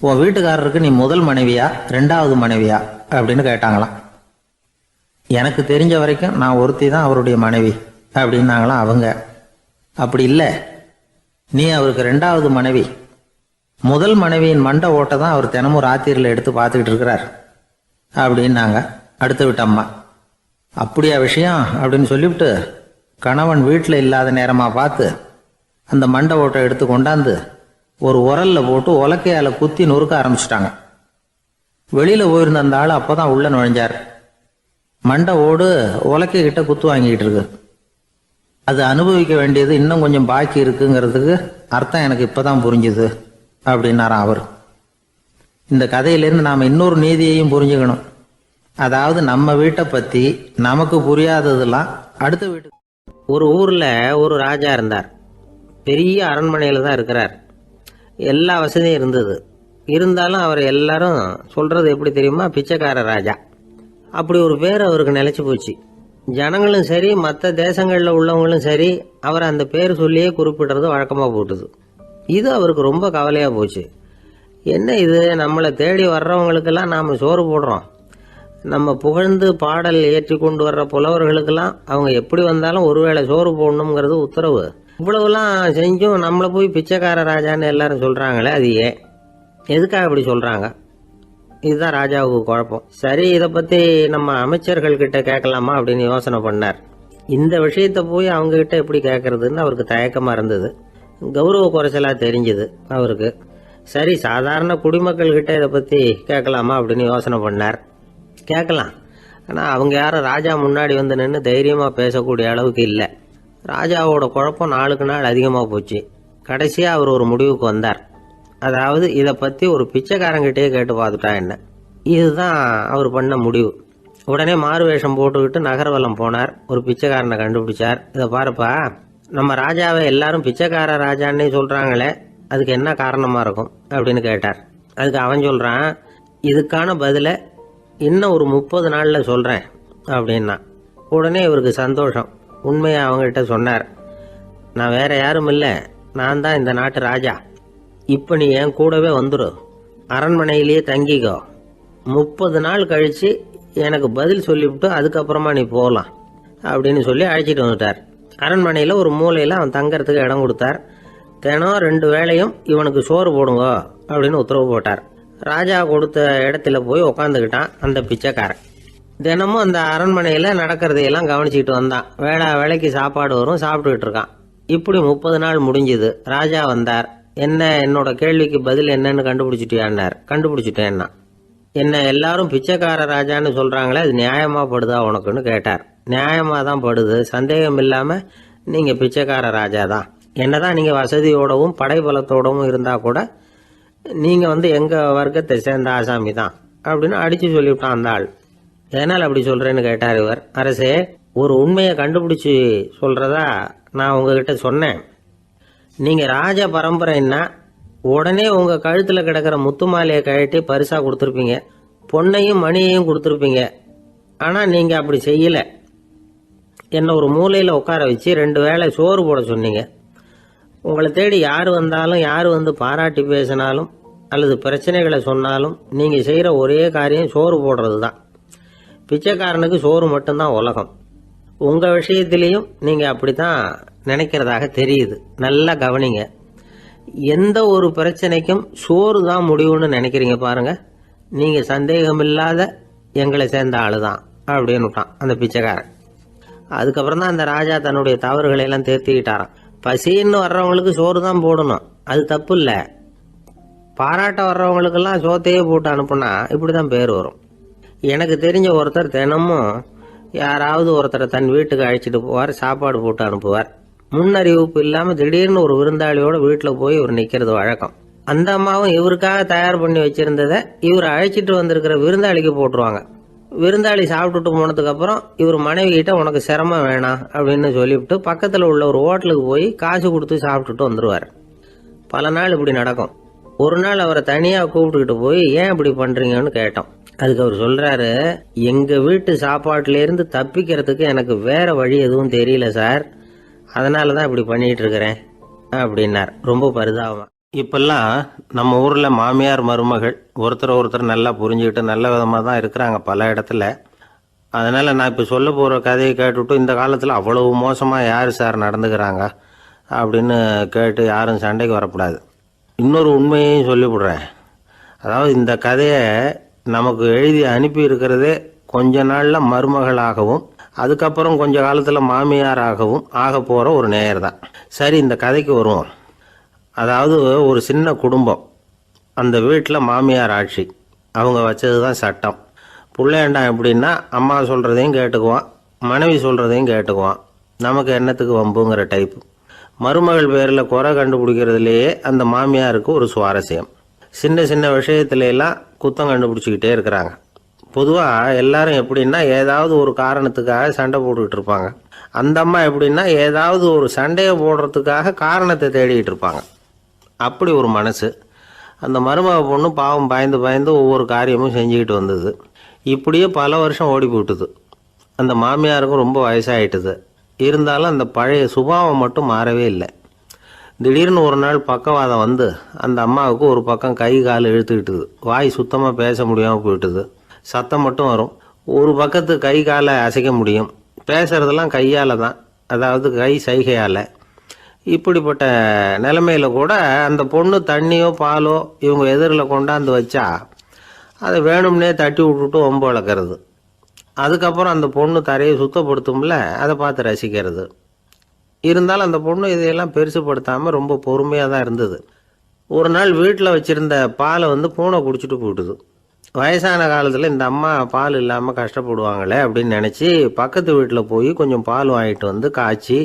A: உன் வீட்டுக்காரருக்கு நீ முதல் மனைவியா 2வது மனைவியா அப்படின்னு கேட்டாங்களாம். எனக்கு தெரிஞ்ச வரைக்கும் நான் ஒருத்தி தான் அவருடைய மனைவி அப்படின்னாங்களாம் அவங்க. அப்படி இல்லை, நீ அவருக்கு 2வது மனைவி. முதல் மனைவியின் மண்டை ஓட்டை தான் அவர் தினமும் ராத்திரியில் எடுத்து பார்த்துக்கிட்டு இருக்கிறார் அப்படின்னாங்க அடுத்த வீட்டு அம்மா. அப்படியா விஷயம் அப்படின்னு சொல்லிவிட்டு கணவன் வீட்டில் இல்லாத நேரமாக பார்த்து அந்த மண்டை ஓட்டை எடுத்து கொண்டாந்து ஒரு உரலில் போட்டு உலக்கையால் குத்தி நொறுக்க ஆரம்பிச்சிட்டாங்க. வெளியில் போயிருந்த அந்த ஆள் அப்போ தான் உள்ளே நுழைஞ்சார். மண்டை ஓடு உலக்கை கிட்ட குத்து வாங்கிக்கிட்டு இருக்கு. அது அனுபவிக்க வேண்டியது இன்னும் கொஞ்சம் பாக்கி இருக்குங்கிறதுக்கு அர்த்தம் எனக்கு இப்போ தான் புரிஞ்சுது அப்படின்னாராம் அவர். இந்த கதையிலேருந்து நாம் இன்னொரு நீதியையும் புரிஞ்சுக்கணும். அதாவது நம்ம வீட்டை பற்றி நமக்கு புரியாததெல்லாம் அடுத்த வீட்டுக்கு. ஒரு ஊரில் ஒரு ராஜா இருந்தார். பெரிய அரண்மனையில் தான் இருக்கிறார். எல்லா வசதியும் இருந்தது. இருந்தாலும் அவர் எல்லாரும் சொல்கிறது எப்படி தெரியுமா, பிச்சைக்கார ராஜா. அப்படி ஒரு பேர் அவருக்கு நிலைச்சி போச்சு. ஜனங்களும் சரி, மற்ற தேசங்களில் உள்ளவங்களும் சரி, அவர் அந்த பேர் சொல்லியே குறிப்பிடுறது வழக்கமாக போட்டுது. இது அவருக்கு ரொம்ப கவலையாக போச்சு. என்ன இது, நம்மளை தேடி வர்றவங்களுக்கெல்லாம் நாம் சோறு போடுறோம், நம்ம புகழ்ந்து பாடல் ஏற்றி கொண்டு வர்ற புலவர்களுக்கெல்லாம் அவங்க எப்படி வந்தாலும் ஒருவேளை சோறு போடணுங்கிறது உத்தரவு. இவ்வளவுலாம் செஞ்சும் நம்மளை போய் பிச்சைக்கார ராஜான்னு எல்லாரும் சொல்கிறாங்களே, அது ஏன், எதுக்காக அப்படி சொல்கிறாங்க? இதுதான் ராஜாவுக்கு குழப்பம். சரி, இதை பற்றி நம்ம அமைச்சர்கள்கிட்ட கேட்கலாமா அப்படின்னு யோசனை பண்ணார். இந்த விஷயத்தை போய் அவங்ககிட்ட எப்படி கேட்கறதுன்னு அவருக்கு தயக்கமாக இருந்தது. கௌரவ குறைச்சலாக தெரிஞ்சுது அவருக்கு. சரி, சாதாரண குடிமக்கள்கிட்ட இதை பற்றி கேட்கலாமா அப்படின்னு யோசனை பண்ணார். கேட்கலாம், ஆனால் அவங்க யாரும் ராஜா முன்னாடி வந்து நின்று தைரியமாக பேசக்கூடிய அளவுக்கு இல்லை. ராஜாவோட குழப்பம் நாளுக்கு நாள் அதிகமாக போச்சு. கடைசியாக அவர் ஒரு முடிவுக்கு வந்தார். அதாவது இதை பற்றி ஒரு பிச்சைக்காரங்கிட்டே கேட்டு பார்த்துட்டா என்ன. இதுதான் அவர் பண்ண முடிவு. உடனே மாறு வேஷம் போட்டுக்கிட்டு நகர்வலம் போனார். ஒரு பிச்சைக்காரனை கண்டுபிடிச்சார். இதை பாருப்பா, நம்ம ராஜாவை எல்லாரும் பிச்சைக்கார ராஜான்னே சொல்கிறாங்களே, அதுக்கு என்ன காரணமாக இருக்கும் அப்படின்னு கேட்டார். அதுக்கு அவன் சொல்கிறான், இதுக்கான பதிலை இன்னும் ஒரு 30 நாளில் சொல்கிறேன் அப்படின்னா. உடனே இவருக்கு சந்தோஷம். உண்மையை அவங்ககிட்ட சொன்னார். நான் வேற யாரும் இல்லை, நான் தான் இந்த நாட்டு ராஜா. இப்போ நீ என் கூடவே வந்துடு, அரண்மனையிலேயே தங்கிக்கோ. 30 நாள் கழித்து எனக்கு பதில் சொல்லிவிட்டு அதுக்கப்புறமா நீ போகலாம் அப்படின்னு சொல்லி அழைச்சிட்டு வந்துட்டார்.
C: அரண்மனையில் ஒரு மூலையில் அவன் தங்கறதுக்கு இடம் கொடுத்தார். தினம் 2 வேளையும் இவனுக்கு சோறு போடுங்க அப்படின்னு உத்தரவு போட்டார். ராஜா கொடுத்த இடத்துல போய் உக்காந்துக்கிட்டான் அந்த பிச்சைக்காரன். தினமும் அந்த அரண்மனையில் நடக்கிறதையெல்லாம் கவனிச்சிக்கிட்டு வந்தான். வேளைக்கு சாப்பாடு வரும், சாப்பிட்டுக்கிட்டு இருக்கான். இப்படி 30 நாள் முடிஞ்சுது. ராஜா வந்தார். என்னோட கேள்விக்கு பதில் என்னன்னு கண்டுபிடிச்சிட்டியான்னார். கண்டுபிடிச்சிட்டேன்னா. என்ன எல்லாரும் பிச்சைக்கார ராஜான்னு சொல்கிறாங்களே, அது நியாயமாக படுதா உனக்குன்னு கேட்டார். நியாயமாக தான் படுது, சந்தேகம் இல்லாமல் நீங்கள் பிச்சைக்கார ராஜா தான். என்னதான் நீங்கள் வசதியோடவும் படைபலத்தோடவும் இருந்தால் கூட நீங்கள் எங்கள் வர்க்கத்தை சேர்ந்த ஆசாமி தான் அப்படின்னு அடித்து சொல்லிவிட்டான் அந்த ஆள். எதனால் அப்படி சொல்கிறேன்னு கேட்டார் இவர். அரசே, ஒரு உண்மையை கண்டுபிடிச்சி சொல்கிறதா நான் உங்ககிட்ட சொன்னேன். நீங்கள் ராஜ பரம்பரைன்னா உடனே உங்கள் கழுத்தில் கிடக்கிற முத்து மாலையை கழட்டி பரிசாக கொடுத்துருப்பீங்க, பொண்ணையும் மணியையும் கொடுத்துருப்பீங்க. ஆனால் நீங்கள் அப்படி செய்யலை. என்னை ஒரு மூலையில் உட்கார வச்சு 2 வேளை சோறு போட சொன்னீங்க. உங்களை தேடி யார் வந்தாலும், யார் பாராட்டி பேசினாலும் அல்லது பிரச்சனைகளை சொன்னாலும் நீங்கள் செய்கிற ஒரே காரியம் சோறு போடுறது தான். பிச்சைக்காரனுக்கு சோறு மட்டும்தான் உலகம். உங்கள் விஷயத்திலையும் நீங்கள் அப்படி தான் நினைக்கிறதாக தெரியுது. நல்லா கவனிங்க. எந்த ஒரு பிரச்சனைக்கும் சோறு தான் முடிவுன்னு நினைக்கிறீங்க பாருங்க. நீங்கள் சந்தேகமில்லாத எங்களை சேர்ந்த ஆளு தான் அப்படின்னு விட்டான் அந்த பிச்சைக்காரன். அதுக்கப்புறம் தான் அந்த ராஜா தன்னுடைய தவறுகளை எல்லாம் தேர்த்திக்கிட்டாராம். பசின்னு வர்றவங்களுக்கு சோறு தான் போடணும், அது தப்பு இல்லை. பாராட்ட வர்றவங்களுக்கெல்லாம் சோத்தையே போட்டு அனுப்புனா இப்படி தான் பேர் வரும். எனக்கு தெரிஞ்ச ஒருத்தர் தினமும் யாராவது ஒருத்தரை தன் வீட்டுக்கு அழைச்சிட்டு போவார், சாப்பாடு போட்டு அனுப்புவார். முன்னறிவிப்பு இல்லாமல் திடீர்னு ஒரு விருந்தாளியோட வீட்டில் போய் இவர் நிற்கிறது வழக்கம். அந்த அம்மாவும் இவருக்காக தயார் பண்ணி வச்சிருந்ததை இவர் அழைச்சிட்டு வந்திருக்கிற விருந்தாளிக்கு போட்டுருவாங்க. விருந்தாளி சாப்பிட்டுட்டு போனதுக்கப்புறம் இவர் மனைவி கிட்ட உனக்கு சிரமம் வேணாம் அப்படின்னு சொல்லிவிட்டு பக்கத்தில் உள்ள ஒரு ஹோட்டலுக்கு போய் காசு கொடுத்து சாப்பிட்டுட்டு வந்துடுவார். பல நாள் இப்படி நடக்கும். ஒரு நாள் அவரை தனியாக கூப்பிட்டுக்கிட்டு போய் ஏன் இப்படி பண்ணுறீங்கன்னு கேட்டோம். அதுக்கு அவர் சொல்கிறாரு, எங்கள் வீட்டு சாப்பாட்டிலேருந்து தப்பிக்கிறதுக்கு எனக்கு வேற வழி எதுவும் தெரியல சார், அதனால தான் இப்படி பண்ணிகிட்டு இருக்கிறேன் அப்படின்னார் ரொம்ப பரிதாபமாக.
A: இப்பெல்லாம் நம்ம ஊரில் மாமியார் மருமகள் ஒருத்தர் நல்லா புரிஞ்சுக்கிட்டு நல்ல விதமாக தான் இருக்கிறாங்க பல இடத்துல. அதனால் நான் இப்போ சொல்ல போகிற கதையை கேட்டுவிட்டு இந்த காலத்தில் அவ்வளவு மோசமாக யார் சார் நடந்துக்கிறாங்க அப்படின்னு கேட்டு யாரும் சண்டைக்கு வரக்கூடாது. இன்னொரு உண்மையையும் சொல்லிவிடுறேன். அதாவது இந்த கதையை நமக்கு எழுதி அனுப்பி இருக்கிறதே கொஞ்ச நாளில் மருமகளாகவும் அதுக்கப்புறம் கொஞ்ச காலத்தில் மாமியாராகவும் ஆக போகிற ஒரு நேயர் தான். சரி, இந்த கதைக்கு வருவோம். அதாவது ஒரு சின்ன குடும்பம், அந்த வீட்டில் மாமியார் ஆட்சி, அவங்க வச்சது தான் சட்டம். பிள்ளையாண்டான் எப்படின்னா அம்மா சொல்கிறதையும் கேட்டுக்குவான், மனைவி சொல்கிறதையும் கேட்டுக்குவான், நமக்கு என்னத்துக்கு வம்புங்கிற டைப்பு. மருமகள் பேரில் குறை கண்டுபிடிக்கிறதுலையே அந்த மாமியாருக்கு ஒரு சுவாரஸ்யம். சின்ன சின்ன விஷயத்துலையெல்லாம் குத்தம் கண்டுபிடிச்சிக்கிட்டே இருக்கிறாங்க. பொதுவாக எல்லாரும் எப்படின்னா ஏதாவது ஒரு காரணத்துக்காக சண்டை போட்டுக்கிட்டு இருப்பாங்க. அந்த அம்மா எப்படின்னா ஏதாவது ஒரு சண்டையை போடுறதுக்காக காரணத்தை தேடிக்கிட்டு இருப்பாங்க. அப்படி ஒரு மனசு. அந்த மருமக பொண்ணு பாவம் பயந்து பயந்து ஒவ்வொரு காரியமும் செஞ்சுக்கிட்டு வந்தது. இப்படியே பல வருஷம் ஓடி போட்டுது. அந்த மாமியாருக்கும் ரொம்ப வயசாகிட்டுது. இருந்தாலும் அந்த பழைய சுபாவம் மட்டும் மாறவே இல்லை. திடீர்னு ஒரு நாள் பக்கவாதம் வந்து அந்த அம்மாவுக்கு ஒரு பக்கம் கை கால் இழுத்துக்கிட்டுது. வாய் சுத்தமாக பேச முடியாமல் போயிட்டுது. சத்தம் மட்டும் வரும். ஒரு பக்கத்து கை காலை அசைக்க முடியும். பேசுறதெல்லாம் கையால் தான், அதாவது கை சைகையால். இப்படிப்பட்ட நிலைமையில கூட அந்த பொண்ணு தண்ணியோ பாலோ இவங்க எதிரில் கொண்டாந்து வச்சா அதை வேணும்னே தட்டி விட்டுட்டு ஒம்பு வளர்க்குறது. அதுக்கப்புறம் அந்த பொண்ணு தரையை சுத்தப்படுத்தும்ல, அதை பார்த்து ரசிக்கிறது. இருந்தாலும் அந்த பொண்ணு இதையெல்லாம் பெருசுப்படுத்தாமல் ரொம்ப பொறுமையாக தான் இருந்தது. ஒரு நாள் வீட்டில் வச்சுருந்த பாலை பூனை குடிச்சிட்டு போயிட்டுது. வயசான காலத்தில் இந்த அம்மா பால் இல்லாமல் கஷ்டப்படுவாங்களே அப்படின்னு நினச்சி பக்கத்து வீட்டில் போய் கொஞ்சம் பால் வாங்கிட்டு காய்ச்சி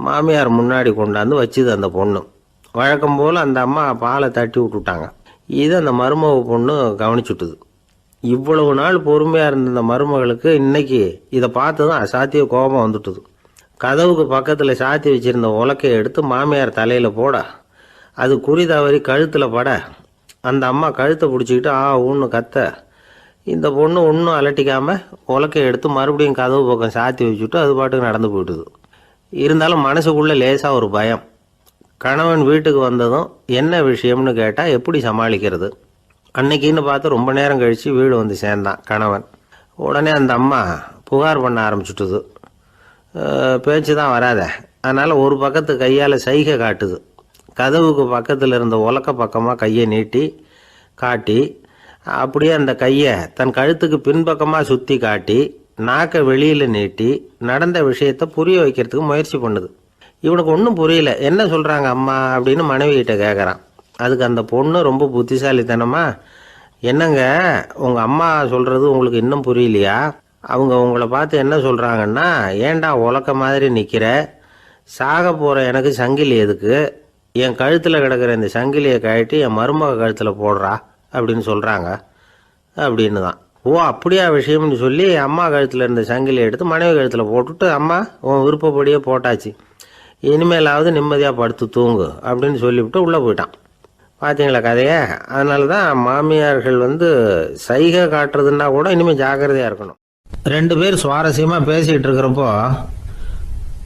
A: மாமியார் முன்னாடி கொண்டாந்து வச்சுது அந்த பொண்ணு. வழக்கம் போல் அந்த அம்மா பாலை தட்டி விட்டுட்டாங்க. இது அந்த மருமக பொண்ணு கவனிச்சுட்டுது. இவ்வளவு நாள் பொறுமையாக இருந்த அந்த மருமகளுக்கு இன்னைக்கு இதை பார்த்து தான் அசாத்திய கோபம் வந்துட்டுது. கதவுக்கு பக்கத்தில் சாத்தி வச்சுருந்த உலக்கையை எடுத்து மாமியார் தலையில் போட, அது குறி தவறி கழுத்தில் பட, அந்த அம்மா கழுத்தை பிடிச்சிக்கிட்டு ஊன்னு கத்த, இந்த பொண்ணு ஒன்றும் அலட்டிக்காமல் உலக்கையை எடுத்து மறுபடியும் கதவு பக்கம் சாத்தி வச்சுட்டு அது பாட்டுக்கு நடந்து போயிட்டுது. இருந்தாலும் மனசுக்குள்ளே லேசாக ஒரு பயம். கணவன் வீட்டுக்கு வந்ததும் என்ன விஷயம்னு கேட்டால் எப்படி சமாளிக்கிறது. அன்னைக்குன்னு பார்த்து ரொம்ப நேரம் கழித்து வீடு சேர்ந்தான் கணவன். உடனே அந்த அம்மா புகார் பண்ண ஆரம்பிச்சுட்டுது. பேச்சு தான் வராத. அதனால் ஒரு பக்கத்து கையால் சைகை காட்டுது. கதவுக்கு பக்கத்தில் இருந்த உலக்க பக்கமாக கையை நீட்டி காட்டி அப்படியே அந்த கையை தன் கழுத்துக்கு பின்பக்கமாக சுற்றி காட்டி நாக்கை வெளியில் நீட்டி நடந்த விஷயத்தை புரிய வைக்கிறதுக்கு முயற்சி பண்ணுது. இவனுக்கு ஒன்றும் புரியல. என்ன சொல்கிறாங்க அம்மா அப்படின்னு மனைவிகிட்ட கேட்குறான். அதுக்கு அந்த பொண்ணு ரொம்ப புத்திசாலித்தனமா, என்னங்க உங்கள் அம்மா சொல்கிறது உங்களுக்கு இன்னும் புரியலையா? அவங்க உங்களை பார்த்து என்ன சொல்கிறாங்கன்னா, ஏன்டா உலக்க மாதிரி நிற்கிற, சாக போகிற எனக்கு சங்கிலி எதுக்கு, என் கழுத்தில் கிடக்கிற இந்த சங்கிலியை கழட்டி என் மருமக கழுத்தில் போடுறா அப்படின்னு சொல்கிறாங்க அப்படின்னு தான். ஓ அப்படியா விஷயம்னு சொல்லி அம்மா கழுத்தில் இருந்த சங்கிலியை எடுத்து மனைவி கழுத்தில் போட்டுட்டு, அம்மா உன் விருப்பப்படியே போட்டாச்சு, இனிமேலாவது நிம்மதியாக படுத்து தூங்கு அப்படின்னு சொல்லிவிட்டு உள்ளே போயிட்டான். பார்த்தீங்களா கதையை? அதனால தான் மாமியார்கள் சைகை காட்டுறதுன்னா கூட இனிமேல் ஜாக்கிரதையாக இருக்கணும். 2 பேர் சுவாரஸ்யமாக பேசிகிட்டு இருக்கிறப்போ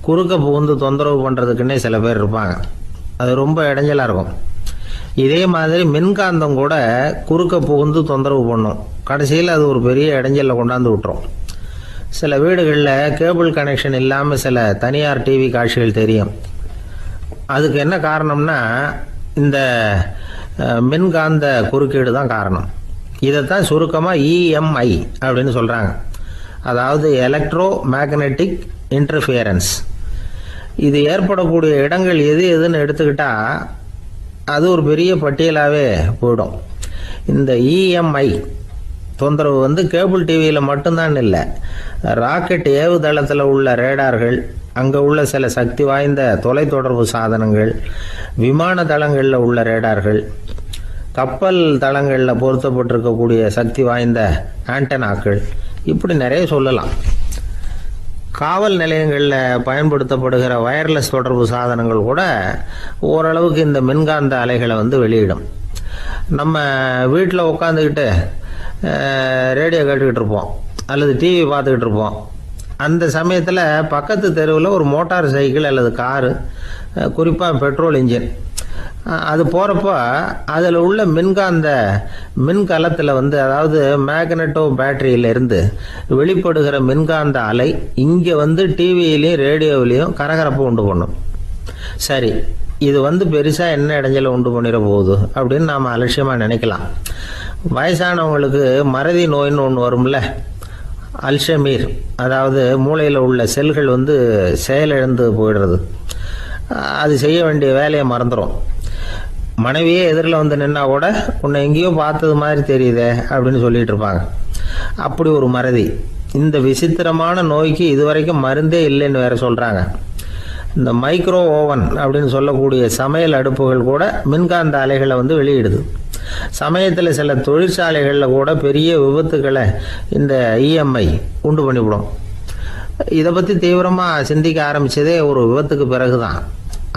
A: குறுக்க புகுந்து தொந்தரவு பண்ணுறதுக்குன்னே சில பேர் இருப்பாங்க. அது ரொம்ப இடைஞ்சலாக இருக்கும். இதே மாதிரி மின்காந்தம் கூட குறுக்க புகுந்து தொந்தரவு பண்ணும். கடைசியில் அது ஒரு பெரிய இடைஞ்சலில் கொண்டாந்து விட்டுரும். சில வீடுகளில் கேபிள் கனெக்ஷன் இல்லாமல் சில தனியார் டிவி காட்சிகள் தெரியும். அதுக்கு என்ன காரணம்னா இந்த மின்காந்த குறுக்கீடு தான் காரணம். இதைத்தான் சுருக்கமாக இஎம்ஐ அப்படின்னு சொல்கிறாங்க. அதாவது எலக்ட்ரோ மேக்னெட்டிக் இன்டர்ஃபியரன்ஸ். இது ஏற்படக்கூடிய இடங்கள் எது எதுன்னு எடுத்துக்கிட்டால் அது ஒரு பெரிய பட்டியலாகவே போயிடும். இந்த இஎம்ஐ தொந்தரவு கேபிள் டிவியில் மட்டும்தான் இல்லை, ராக்கெட் ஏவுதளத்தில் உள்ள ரேடார்கள், அங்கே உள்ள சில சக்தி வாய்ந்த தொலைத்தொடர்பு சாதனங்கள், விமான தளங்களில் உள்ள ரேடார்கள், கப்பல் தளங்களில் பொருத்தப்பட்டிருக்கக்கூடிய சக்தி வாய்ந்த ஆண்டனாக்கள், இப்படி நிறைய சொல்லலாம். காவல் நிலையங்களில் பயன்படுத்தப்படுகிற வயர்லெஸ் தொடர்பு சாதனங்கள் கூட ஓரளவுக்கு இந்த மின்காந்த அலைகளை வெளியிடும். நம்ம வீட்டில் உட்காந்துக்கிட்டு ரேடியோ கேட்டுக்கிட்டு இருப்போம் அல்லது டிவி பார்த்துக்கிட்டு இருப்போம். அந்த சமயத்தில் பக்கத்து தெருவில் ஒரு மோட்டார் சைக்கிள் அல்லது காரு, குறிப்பாக பெட்ரோல் இன்ஜின், அது போகிறப்போ அதில் உள்ள மின்கலத்தில் அதாவது மேக்னெட்டோ பேட்டரியிலிருந்து வெளிப்படுகிற மின்காந்த அலை இங்கே டிவியிலையும் ரேடியோவிலையும் கரகரப்பை உண்டு பண்ணும். சரி, இது பெருசாக என்ன இடைஞ்சலை உண்டு பண்ணிட போகுது அப்படின்னு நாம் அலட்சியமாக நினைக்கலாம். வயசானவங்களுக்கு மறதி நோயின்னு ஒன்று வரும்ல, அல்ஷமீர், அதாவது மூளையில் உள்ள செல்கள் செயலிழந்து போயிடுறது. அது செய்ய வேண்டிய வேலையை மறந்துடும். மனைவியே எதிரில் நின்னா கூட உன்னை எங்கேயோ பார்த்தது மாதிரி தெரியுதே அப்படின்னு சொல்லிட்டு இருப்பாங்க. அப்படி ஒரு மறதி. இந்த விசித்திரமான நோய்க்கு இதுவரைக்கும் மருந்தே இல்லைன்னு வேற சொல்கிறாங்க. இந்த மைக்ரோ ஓவன் அப்படின்னு சொல்லக்கூடிய சமையல் அடுப்புகள் கூட மின்காந்த அலைகளை வெளியிடுது. சமயத்தில் சில தொழிற்சாலைகளில் கூட பெரிய விபத்துக்களை இந்த இஎம்ஐ உண்டு பண்ணிவிடும். இதை பற்றி தீவிரமாக சிந்திக்க ஆரம்பித்ததே ஒரு விபத்துக்கு பிறகு தான்.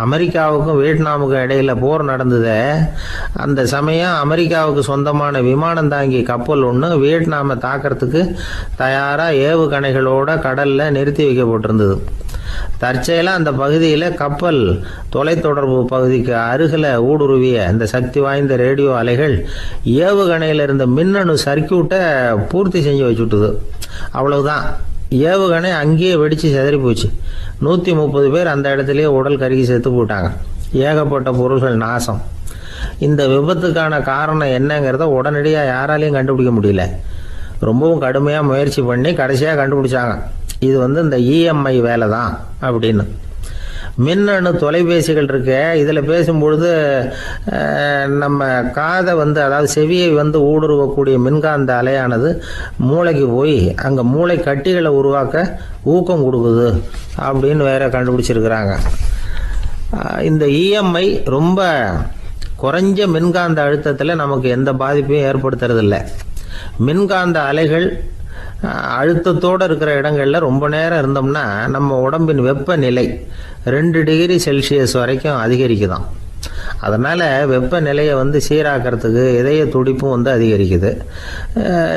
A: அமெரிக்காவுக்கும் வியட்நாமுக்கும் இடையில் போர் நடந்தது. அந்த சமயம் அமெரிக்காவுக்கு சொந்தமான விமானம் தாங்கி கப்பல் ஒன்று வியட்நாமை தாக்கிறதுக்கு தயாராக ஏவுகணைகளோட கடலில் நிறுத்தி வைக்கப்பட்டிருந்தது. தற்செயலாக அந்த பகுதியில் கப்பல் தொலைத்தொடர்பு பகுதிக்கு அருகில் ஊடுருவிய இந்த சக்தி வாய்ந்த ரேடியோ அலைகள் ஏவுகணையில் இருந்த மின்னணு சர்க்கியூட்டை பூர்த்தி செஞ்சு வச்சுட்டுது. அவ்வளவுதான், ஏவுகணை அங்கேயே வெடித்து சிதறி போச்சு. 130 பேர் அந்த இடத்துலயே உடல் கருகி செத்து போட்டாங்க. ஏகப்பட்ட பொருள்கள் நாசம். இந்த விபத்துக்கான காரணம் என்னங்கிறத உடனடியாக யாராலையும் கண்டுபிடிக்க முடியல. ரொம்பவும் கடுமையாக முயற்சி பண்ணி கடைசியாக கண்டுபிடிச்சாங்க, இது இந்த இஎம்ஐ வேலை தான் அப்படின்னு. மின்னணு தொலைபேசிகள் இருக்கு, இதில் பேசும்பொழுது நம்ம காதை அதாவது செவியை ஊடுருவக்கூடிய மின்காந்த அலையானது மூளைக்கு போய் அங்கே மூளை கட்டிகளை உருவாக்க ஊக்கம் கொடுக்குது அப்படின்னு வேற கண்டுபிடிச்சிருக்கிறாங்க. இந்த இஎம்ஐ ரொம்ப குறைஞ்ச மின்காந்த அழுத்தத்தில் நமக்கு எந்த பாதிப்பையும் ஏற்படுத்துறதில்லை. மின்காந்த அலைகள் அழுத்தத்தோடு இருக்கிற இடங்களில் ரொம்ப நேரம் இருந்தோம்னா நம்ம உடம்பின் வெப்பநிலை 2 டிகிரி செல்சியஸ் வரைக்கும் அதிகரிக்குதாம். அதனால் வெப்பநிலையை சீராக்கிறதுக்கு இதய துடிப்பும் அதிகரிக்குது.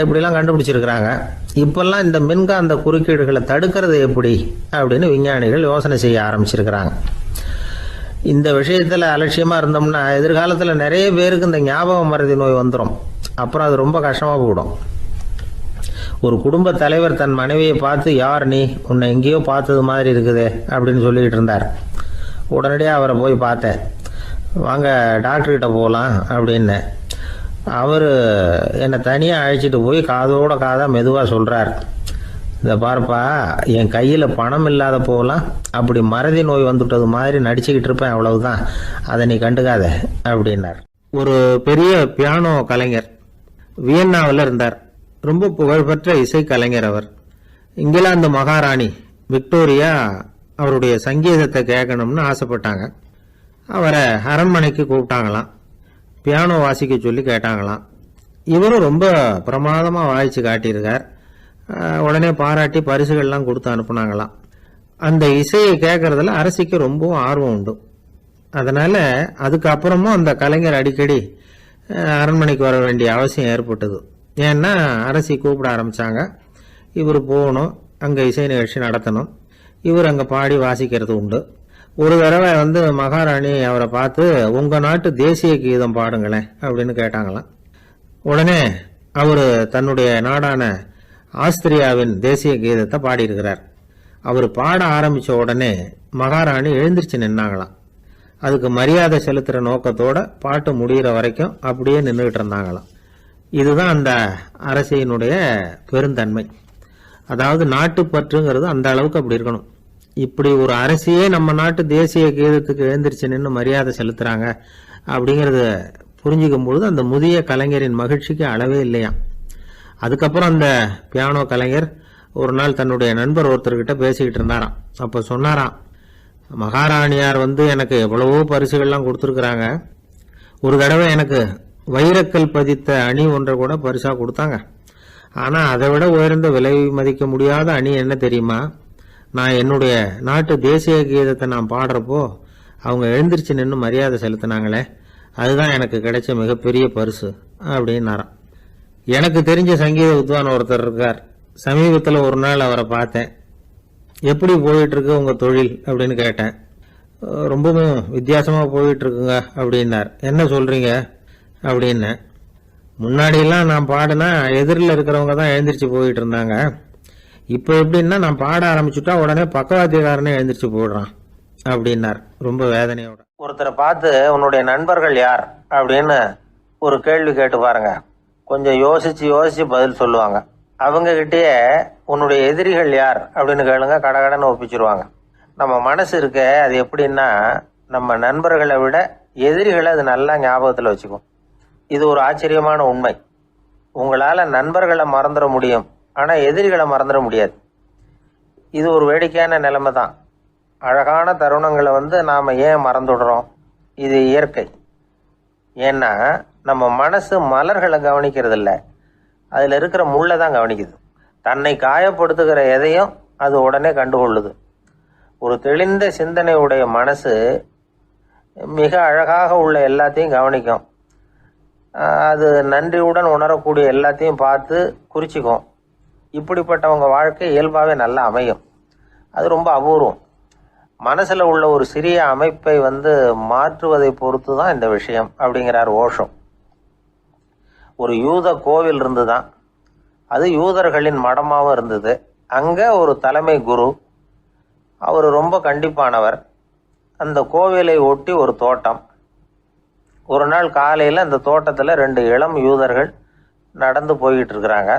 A: இப்படிலாம் கண்டுபிடிச்சிருக்கிறாங்க. இப்போல்லாம் இந்த மின்காந்த குறுக்கீடுகளை தடுக்கிறது எப்படி அப்படின்னு விஞ்ஞானிகள் யோசனை செய்ய ஆரம்பிச்சிருக்கிறாங்க. இந்த விஷயத்தில் அலட்சியமாக இருந்தோம்னா எதிர்காலத்தில் நிறைய பேருக்கு இந்த ஞாபக மறதி நோய் வந்துடும். அப்புறம் அது ரொம்ப கஷ்டமாக போயிடும். ஒரு குடும்ப தலைவர் தன் மனைவியை பார்த்து, யார் நீ, உன்னை எங்கேயோ பார்த்தது மாதிரி இருக்குதே அப்படின்னு சொல்லிக்கிட்டு இருந்தார். உடனடியாக அவரை போய் பார்த்தேன். வாங்க டாக்டர்கிட்ட போகலாம் அப்படின்னு. அவர் என்னை தனியாக அழைச்சிட்டு போய் காதோட காதாக மெதுவாக சொல்கிறார், இதை பார்ப்பா, என் கையில் பணம் இல்லாத போகலாம், அப்படி மறதி நோய் வந்துவிட்டது மாதிரி நடிச்சுக்கிட்டு இருப்பேன், அவ்வளவுதான், அதை நீ கண்டுக்காத அப்படின்னார். ஒரு பெரிய பியானோ கலைஞர் வியன்னாவில் இருந்தார். ரொம்ப புகழ்பெற்ற இசை கலைஞர் அவர். இங்கிலாந்து மகாராணி விக்டோரியா அவருடைய சங்கீதத்தை கேட்கணும்னு ஆசைப்பட்டாங்க. அவரை அரண்மனைக்கு கூப்பிட்டாங்களாம். பியானோ வாசிக்க சொல்லி கேட்டாங்களாம். இவரும் ரொம்ப பிரமாதமாக வாசித்து காட்டியிருக்கார். உடனே பாராட்டி பரிசுகள்லாம் கொடுத்து அனுப்புனாங்களாம். அந்த இசையை கேட்கறதுல அரசிக்கு ரொம்பவும் ஆர்வம் உண்டு. அதனால் அதுக்கப்புறமும் அந்த கலைஞர் அடிக்கடி அரண்மனைக்கு வர வேண்டிய அவசியம் ஏற்பட்டது. ஏன்னா அரசி கூப்பிட ஆரம்பித்தாங்க. இவர் போகணும், அங்கே இசை நிகழ்ச்சி நடத்தணும். இவர் அங்கே பாடி வாசிக்கிறது உண்டு. ஒரு தடவை மகாராணி அவரை பார்த்து, உங்கள் நாட்டு தேசிய கீதம் பாடுங்களேன் அப்படின்னு கேட்டாங்களாம். உடனே அவர் தன்னுடைய நாடான ஆஸ்திரியாவின் தேசிய கீதத்தை பாடியிருக்கிறார். அவர் பாட ஆரம்பித்த உடனே மகாராணி எழுந்திருச்சு நின்னாங்களாம். அதுக்கு மரியாதை செலுத்துகிற நோக்கத்தோட பாட்டு முடிகிற வரைக்கும் அப்படியே நின்றுகிட்டு இருந்தாங்களாம். இதுதான் அந்த அரசியினுடைய பெருந்தன்மை. அதாவது நாட்டுப்பற்றுங்கிறது அந்த அளவுக்கு அப்படி இருக்கணும். இப்படி ஒரு அரசியே நம்ம நாட்டு தேசிய கீதத்துக்கு எழுந்திருச்சு நின்று மரியாதை செலுத்துறாங்க அப்படிங்கிறத புரிஞ்சுக்கும் பொழுது அந்த முதிய கலைஞரின் மகிழ்ச்சிக்கு அளவே இல்லையாம். அதுக்கப்புறம் அந்த பியானோ கலைஞர் ஒரு நாள் தன்னுடைய நண்பர் ஒருத்தர்கிட்ட பேசிக்கிட்டு இருந்தாராம். அப்போ சொன்னாராம், மகாராணியார் எனக்கு எவ்வளவோ பரிசுகள்லாம் கொடுத்துருக்குறாங்க. ஒரு தடவை எனக்கு வைரக்கல் பதித்த அணி ஒன்றை கூட பரிசாக கொடுத்தாங்க. ஆனால் அதை விட உயர்ந்த விலை மதிக்க முடியாத அணி என்ன தெரியுமா? நான் என்னுடைய நாட்டு தேசிய கீதத்தை நான் பாடுறப்போ அவங்க எழுந்திருச்சு நின்று மரியாதை செலுத்தினாங்களே, அதுதான் எனக்கு கிடைச்ச மிகப்பெரிய பரிசு அப்படின்னாராம். எனக்கு தெரிஞ்ச சங்கீத வித்வான் ஒருத்தர் இருக்கார். சமீபத்தில் ஒரு நாள் அவரை பார்த்தேன். எப்படி போயிட்டுருக்கு உங்கள் தொழில் அப்படின்னு கேட்டேன். ரொம்பவும் வித்தியாசமாக போயிட்டுருக்குங்க அப்படின்னார். என்ன சொல்கிறீங்க அப்படின்னு. முன்னாடியெல்லாம் நான் பாடினா எதிரில் இருக்கிறவங்க தான் எழுந்திரிச்சு போயிட்டு இருந்தாங்க. இப்போ எப்படின்னா நான் பாட ஆரம்பிச்சுட்டா உடனே பக்கவாத்தியக்காரனே எழுந்திரிச்சு போயிடுறான் அப்படின்னார் ரொம்ப வேதனையோட.
B: ஒருத்தரை பார்த்து உன்னுடைய நண்பர்கள் யார் அப்படின்னு ஒரு கேள்வி கேட்டு பாருங்க. கொஞ்சம் யோசிச்சு பதில் சொல்லுவாங்க. அவங்க கிட்டேயே உன்னுடைய எதிரிகள் யார் அப்படின்னு கேளுங்க, கடகடன்னு ஒப்பிச்சிருவாங்க. நம்ம மனசு இருக்க அது எப்படின்னா, நம்ம நண்பர்களை விட எதிரிகளை அது நல்லா ஞாபகத்தில் வச்சுக்கும். இது ஒரு ஆச்சரியமான உண்மை. உங்களால் நண்பர்களை மறந்துட முடியும், ஆனால் எதிரிகளை மறந்துட முடியாது. இது ஒரு வேடிக்கையான நிலைமை தான். அழகான தருணங்களை நாம் ஏன் மறந்துடுறோம்? இது இயற்கை. ஏன்னா நம்ம மனசு மலர்களை கவனிக்கிறது இல்லை, அதில் இருக்கிற முள்ளை தான் கவனிக்குது. தன்னை காயப்படுத்துகிற எதையும் அது உடனே கண்டுகொள்ளுது. ஒரு தெளிந்த சிந்தனையுடைய மனசு மிக அழகாக உள்ள எல்லாத்தையும் கவனிக்கும். அது நன்றியுடன் உணரக்கூடிய எல்லாத்தையும் பார்த்து குறிச்சிக்கும். இப்படிப்பட்டவங்க வாழ்க்கை இயல்பாகவே நல்லா அமையும். அது ரொம்ப அபூர்வம். மனசில் உள்ள ஒரு சிறிய அமைப்பை மாற்றுவதை பொறுத்து தான் இந்த விஷயம் அப்படிங்கிறார் ஓஷோ. ஒரு யூத கோவில் இருந்து தான், அது யூதர்களின் மடமாகவும் இருந்தது. அங்கே ஒரு தலைமை குரு, அவர் ரொம்ப கண்டிப்பானவர். அந்த கோவிலை ஒட்டி ஒரு தோட்டம். ஒரு நாள் காலையில் அந்த தோட்டத்தில் 2 இளம் யூதர்கள் நடந்து போய்கிட்டு இருக்கிறாங்க.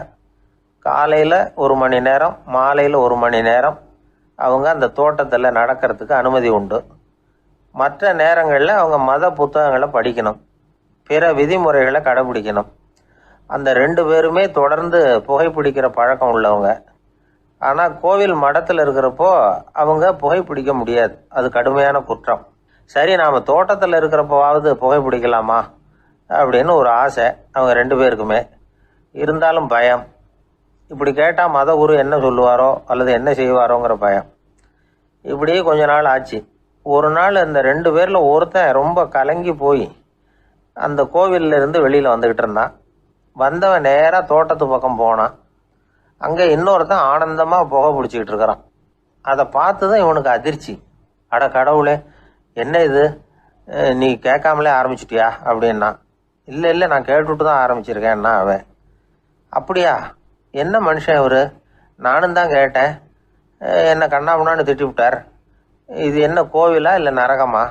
B: காலையில் 1 மணி நேரம், மாலையில் 1 மணி நேரம் அவங்க அந்த தோட்டத்தில் நடக்கிறதுக்கு அனுமதி உண்டு. மற்ற நேரங்களில் அவங்க மத புத்தகங்களை படிக்கணும், பிற விதிமுறைகளை கடைபிடிக்கணும். அந்த 2 பேருமே தொடர்ந்து புகைப்பிடிக்கிற பழக்கம் உள்ளவங்க. ஆனால் கோவில் மடத்தில் இருக்கிறப்போ அவங்க புகைப்பிடிக்க முடியாது, அது கடுமையான குற்றம். சரி, நாம் தோட்டத்தில் இருக்கிறப்போவாவது புகைப்பிடிக்கலாமா அப்படின்னு ஒரு ஆசை அவங்க 2 பேருக்குமே. இருந்தாலும் பயம். இப்படி கேட்டால் மதகுரு என்ன சொல்லுவாரோ அல்லது என்ன செய்வாரோங்கிற பயம். இப்படியே கொஞ்ச நாள் ஆச்சு. ஒரு நாள் இந்த 2 பேரில் ஒருத்தன் ரொம்ப கலங்கி போய் அந்த கோவிலில் இருந்து வெளியில் வந்துக்கிட்டு இருந்தான். வந்தவன் நேராக தோட்டத்து பக்கம் போனான். அங்கே இன்னொருத்தன் ஆனந்தமாக புகை பிடிச்சிக்கிட்டு இருக்கிறான். அதை பார்த்து தான் இவனுக்கு அதிர்ச்சி. அட கடவுளே, என்ன இது, நீ கேட்காமலே ஆரம்பிச்சிட்டியா அப்படின்னா. இல்லை நான் கேட்டுவிட்டு தான் ஆரம்பிச்சிருக்கேன்னா அவன். அப்படியா, என்ன மனுஷன் இவர், நானும் தான் கேட்டேன், என்ன கண்ணாமுன்னான்னு திட்டி விட்டார். இது என்ன கோவிலா இல்லை நரகமா?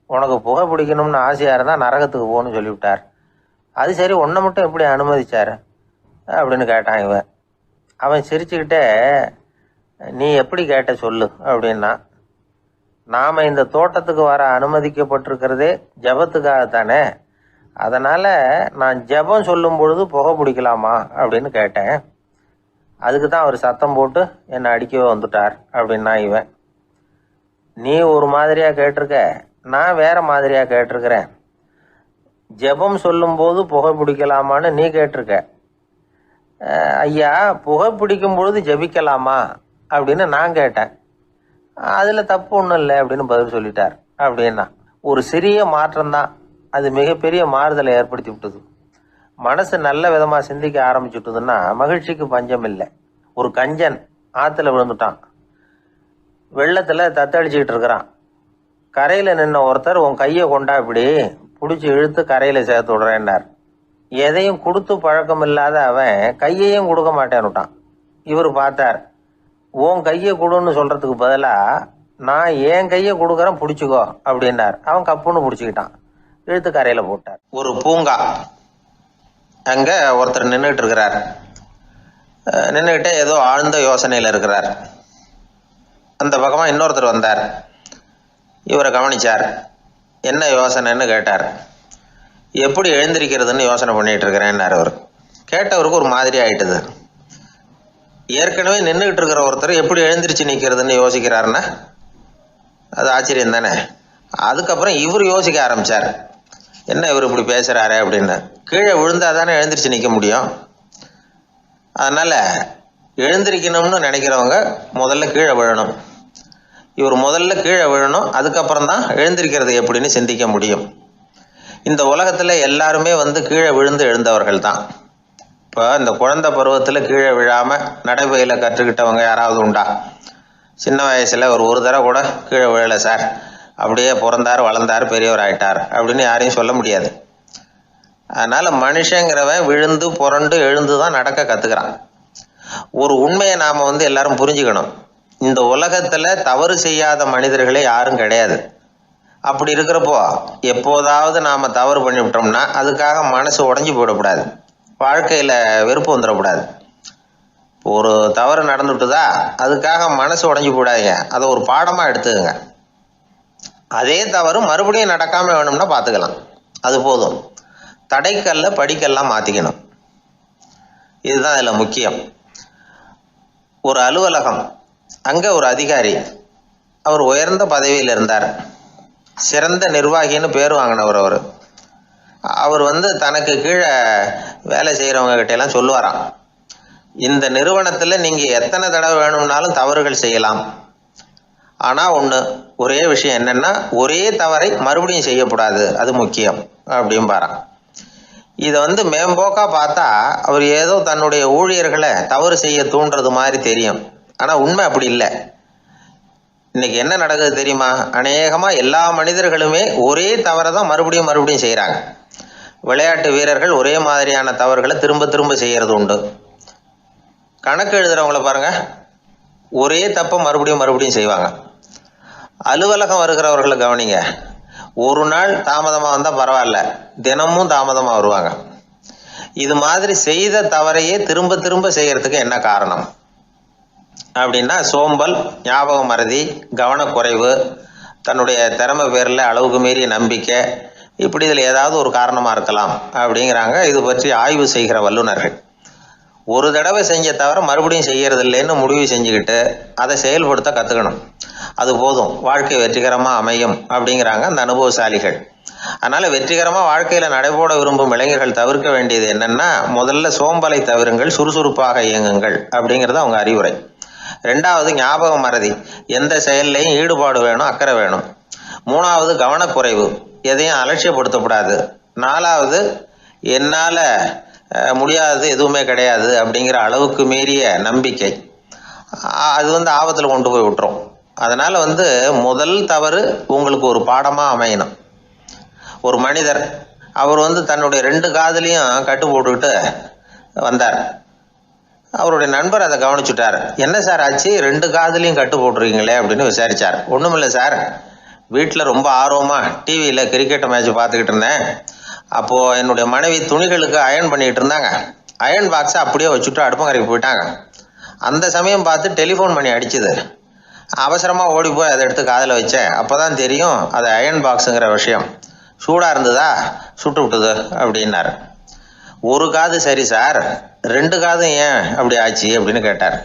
B: உனக்கு புகை பிடிக்கணும்னு ஆசையாக இருந்தால் நரகத்துக்கு போகணும்னு சொல்லிவிட்டார். அது சரி, உன்னை மட்டும் எப்படி அனுமதிச்சார் அப்படின்னு கேட்டான் இவன். அவன் சிரிச்சுக்கிட்டே, நீ எப்படி கேட்ட சொல்லு அப்படின்னா, நாம் இந்த தோட்டத்துக்கு வர அனுமதிக்கப்பட்டிருக்கிறதே ஜபத்துக்காகத்தானே, அதனால் நான் ஜபம் சொல்லும் பொழுது புகை பிடிக்கலாமா அப்படின்னு கேட்டேன். அதுக்கு தான் அவர் சத்தம் போட்டு என்னை அடிக்கவே வந்துட்டார் அப்படின்னா இவன். நீ ஒரு மாதிரியாக கேட்டிருக்க, நான் வேற மாதிரியாக கேட்டிருக்கிறேன். ஜெபம் சொல்லும்போது புகை பிடிக்கலாமான்னு நீ கேட்டிருக்க. ஐயா, புகை பிடிக்கும் பொழுது ஜபிக்கலாமா அப்படின்னு நான் கேட்டேன். அதில் தப்பு ஒன்றும் இல்லை அப்படின்னு பதில் சொல்லிட்டார் அப்படின்னா. ஒரு சிறிய மாற்றம்தான் அது மிகப்பெரிய மாறுதலை ஏற்படுத்தி விட்டது. மனசு நல்ல விதமாக சிந்திக்க ஆரம்பிச்சுட்டுதுன்னா மகிழ்ச்சிக்கு பஞ்சம் இல்லை. ஒரு கஞ்சன் ஆற்றுல விழுந்துட்டான், வெள்ளத்தில் தத்தளிச்சுக்கிட்டு இருக்கிறான். கரையில் நின்ன ஒருத்தர், உன் கையை கொண்டா இப்படி பிடிச்சி இழுத்து கரையில் சேர்த்து விடுறேன்னார். எதையும் கொடுத்து பழக்கம் இல்லாத அவன் கையையும் கொடுக்க மாட்டேன்னுட்டான். இவர் பார்த்தார், உன் கையை கொடுன்னு சொல்கிறதுக்கு பதிலாக நான் என் கையை கொடுக்குறேன் பிடிச்சிக்கோ அப்படின்னார். அவன் கப்புன்னு பிடிச்சிக்கிட்டான், இழுத்து கரையில் போட்டார். ஒரு பூங்கா, அங்கே ஒருத்தர் நின்றுட்டு இருக்கிறார். நின்றுக்கிட்டே ஏதோ ஆழ்ந்த யோசனையில் இருக்கிறார். அந்த பக்கமாக இன்னொருத்தர் வந்தார். இவரை கவனிச்சார். என்ன யோசனைன்னு கேட்டார். எப்படி எழுந்திருக்கிறதுன்னு யோசனை பண்ணிகிட்டு இருக்கிறேன்னார் அவர். கேட்டவருக்கு ஒரு மாதிரி ஆயிட்டுது. ஏற்கனவே நின்றுக்கிட்டு இருக்கிற ஒருத்தர் எப்படி எழுந்திரிச்சு நிற்கிறதுன்னு யோசிக்கிறாருன்னா அது ஆச்சரியம் தானே. அதுக்கப்புறம் இவர் யோசிக்க ஆரம்பித்தார், என்ன இவர் இப்படி பேசுகிறாரு அப்படின்னு. கீழே விழுந்தால் தானே எழுந்திரிச்சு நிற்க முடியும். அதனால் எழுந்திரிக்கணும்னு நினைக்கிறவங்க முதல்ல கீழே விழணும். இவர் முதல்ல கீழே விழணும், அதுக்கப்புறம் தான் எழுந்திருக்கிறது எப்படின்னு சிந்திக்க முடியும். இந்த உலகத்தில் எல்லாருமே கீழே விழுந்து எழுந்தவர்கள் தான். இப்போ இந்த குழந்தை பருவத்தில் கீழே விழாமல் நடைபயில கற்றுக்கிட்டவங்க யாராவது உண்டா? சின்ன வயசில் ஒரு தடவை கூட கீழே விழலை சார், அப்படியே பிறந்தார் வளர்ந்தார் பெரியவர் ஆயிட்டார் அப்படின்னு யாரையும் சொல்ல முடியாது. அதனால் மனுஷங்கிறவன் விழுந்து புரண்டு எழுந்து தான் நடக்க கற்றுக்கிறான். ஒரு உண்மையை நாம் எல்லாரும் புரிஞ்சுக்கணும். இந்த உலகத்தில் தவறு செய்யாத மனிதர்களே யாரும் கிடையாது. அப்படி இருக்கிறப்போ எப்போதாவது நாம் தவறு பண்ணிவிட்டோம்னா அதுக்காக மனசு உடஞ்சி போயிடக்கூடாது, வாழ்க்கையில் வெறுப்பு வந்துடக்கூடாது. ஒரு தவறு நடந்துவிட்டுதா அதுக்காக மனசு உடஞ்சி போடாதீங்க, அதை ஒரு பாடமாக எடுத்துக்கங்க. அதே தவறு மறுபடியும் நடக்காமல் வேணும்னா பார்த்துக்கலாம், அது போதும். தடைக்கல்ல படிக்கெல்லாம் மாற்றிக்கணும், இதுதான் இதில் முக்கியம். ஒரு அலுவலகம், அங்கே ஒரு அதிகாரி, அவர் உயர்ந்த பதவியில் இருந்தார், சிறந்த நிர்வாகின்னு பேர் வாங்கினவர். அவர் தனக்கு கீழே வேலை செய்கிறவங்க கிட்டெல்லாம் சொல்லுவாராம், இந்த நிறுவனத்தில் நீங்கள் எத்தனை தடவை வேணும்னாலும் தவறுகள் செய்யலாம், ஆனால் ஒரே விஷயம் என்னென்னா ஒரே தவறை மறுபடியும் செய்யக்கூடாது, அது முக்கியம் அப்படின்பாராம். இதை மேம்போக்காக பார்த்தா அவர் ஏதோ தன்னுடைய ஊழியர்களை தவறு செய்ய தூண்டுறது மாதிரி தெரியும். ஆனால் உண்மை அப்படி இல்லை. இன்னைக்கு என்ன நடக்குது தெரியுமா? அநேகமாக எல்லா மனிதர்களுமே ஒரே தவறை தான் மறுபடியும் மறுபடியும் செய்கிறாங்க. விளையாட்டு வீரர்கள் ஒரே மாதிரியான தவறுகளை திரும்ப திரும்ப செய்கிறது உண்டு. கணக்கு எழுதுகிறவங்கள பாருங்கள், ஒரே தப்பை மறுபடியும் மறுபடியும் செய்வாங்க. அலுவலகம் வருகிறவர்களை கவனிங்க, ஒரு நாள் தாமதமாக வந்தால் பரவாயில்ல, தினமும் தாமதமாக வருவாங்க. இது மாதிரி செய்த தவறையே திரும்ப திரும்ப செய்கிறதுக்கு என்ன காரணம் அப்படின்னா சோம்பல், ஞாபக மறதி, கவனக்குறைவு, தன்னுடைய திறமை பேரில் அளவுக்கு மீறிய நம்பிக்கை, இப்படி இதில் ஏதாவது ஒரு காரணமாக இருக்கலாம் அப்படிங்கிறாங்க இது பற்றி ஆய்வு செய்கிற வல்லுநர்கள். ஒரு தடவை செஞ்ச தவிர மறுபடியும் செய்கிறது இல்லைன்னு முடிவு செஞ்சுக்கிட்டு அதை செயல்படுத்த கற்றுக்கணும், அது போதும், வாழ்க்கை வெற்றிகரமாக அமையும் அப்படிங்கிறாங்க அந்த அனுபவசாலிகள். அதனால் வெற்றிகரமாக வாழ்க்கையில் நடைபோட விரும்பும் இளைஞர்கள் தவிர்க்க வேண்டியது என்னென்னா, முதல்ல சோம்பலை தவிருங்கள், சுறுசுறுப்பாக இயங்குங்கள் அப்படிங்கிறது அவங்க அறிவுரை. ரெண்டாவது ஞாபக மறதி, எந்த செயல்லையும் ஈடுபாடு வேணும், அக்கறை வேணும். மூணாவது கவனக்குறைவு, எதையும் அலட்சியப்படுத்தக்கூடாது. நாலாவது என்னால் முடியாதது எதுவுமே கிடையாது அப்படிங்கிற அளவுக்கு மீறிய நம்பிக்கை, அது ஆபத்தில் கொண்டு போய் விட்டுரும். அதனால் முதல் தவறு உங்களுக்கு ஒரு பாடமாக அமையணும். ஒரு மனிதர் அவர் தன்னுடைய 2 காதுலையும் கட்டு போட்டுக்கிட்டு வந்தார். அவருடைய நண்பர் அதை கவனிச்சுட்டார். என்ன சார் ஆச்சு, 2 காதுலையும் கட்டு போட்டுருக்கீங்களே அப்படின்னு விசாரிச்சார். ஒன்றுமில்லை சார், வீட்டில் ரொம்ப ஆர்வமாக டிவியில் கிரிக்கெட் மேட்ச் பார்த்துக்கிட்டு இருந்தேன். அப்போது என்னுடைய மனைவி துணிகளுக்கு அயர்ன் பண்ணிக்கிட்டு இருந்தாங்க. அயர்ன் பாக்ஸை அப்படியே வச்சுட்டு அடுப்பங்கரைக்கு போயிட்டாங்க. அந்த சமயம் பார்த்து டெலிஃபோன் பண்ணி அடிச்சுது. அவசரமாக ஓடி போய் அதை எடுத்து காதில் வச்சேன். அப்போ தான் தெரியும் அது அயர்ன் பாக்ஸுங்கிற விஷயம். சூடாக இருந்ததா, சுட்டு விட்டுது அப்படின்னாரு. 1 காது சரி சார், 2 காதும் ஏன் அப்படி ஆச்சு அப்படின்னு கேட்டார்.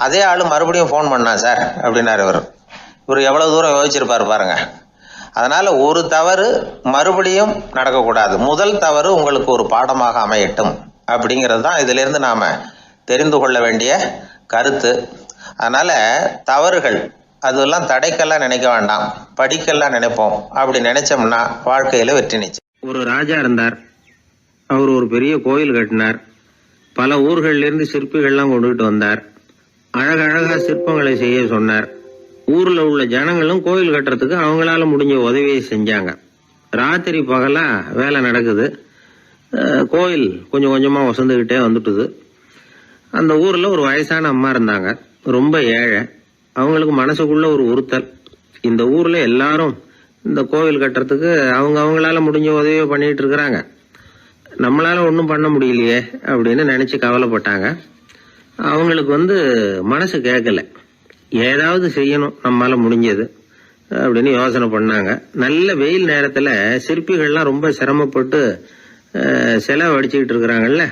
B: அதே ஆள் மறுபடியும் ஃபோன் பண்ணா சார் அப்படின்னாரு இவர். எவ்வளோ தூரம் யோசிச்சிருப்பார் பாருங்க. அதனால் ஒரு தவறு மறுபடியும் நடக்கக்கூடாது. முதல் தவறு உங்களுக்கு ஒரு பாடமாக அமையட்டும் அப்படிங்கிறது தான் இதிலிருந்து நாம் தெரிந்து கொள்ள வேண்டிய கருத்து. அதனால் தவறுகள் அதெல்லாம் தடைக்கெல்லாம் நினைக்க வேண்டாம், படிக்கெல்லாம் நினைப்போம். அப்படி நினைச்சோம்னா வாழ்க்கையில் வெற்றி நிச்சயம்.
C: ஒரு ராஜா இருந்தார். அவர் ஒரு பெரிய கோயில் கட்டினார். பல ஊர்கள்லேருந்து சிற்பிகள்லாம் கொண்டுகிட்டு வந்தார். அழகழகா சிற்பங்களை செய்ய சொன்னார். ஊரில் உள்ள ஜனங்களும் கோயில் கட்டுறதுக்கு அவங்களால முடிஞ்ச உதவியை செஞ்சாங்க. ராத்திரி பகலா வேலை நடக்குது. கோயில் கொஞ்சம் கொஞ்சமாக வசந்துக்கிட்டே வந்துட்டுது. அந்த ஊரில் ஒரு வயசான அம்மா இருந்தாங்க, ரொம்ப ஏழை. அவங்களுக்கு மனசுக்குள்ள ஒரு உறுத்தல், இந்த ஊரில் எல்லாரும் இந்த கோவில் கட்டுறதுக்கு அவங்களால முடிஞ்ச உதவியை பண்ணிட்டு இருக்கிறாங்க, நம்மளால ஒன்றும் பண்ண முடியலையே அப்படின்னு நினச்சி கவலைப்பட்டாங்க. அவங்களுக்கு மனசு கேட்கல, ஏதாவது செய்யணும் நம்மளால முடிஞ்சது அப்படின்னு யோசனை பண்ணாங்க. நல்ல வெயில் நேரத்தில் சிற்பிகள்லாம் ரொம்ப சிரமப்பட்டு சிலை வடிச்சுக்கிட்டு இருக்கிறாங்கல்ல,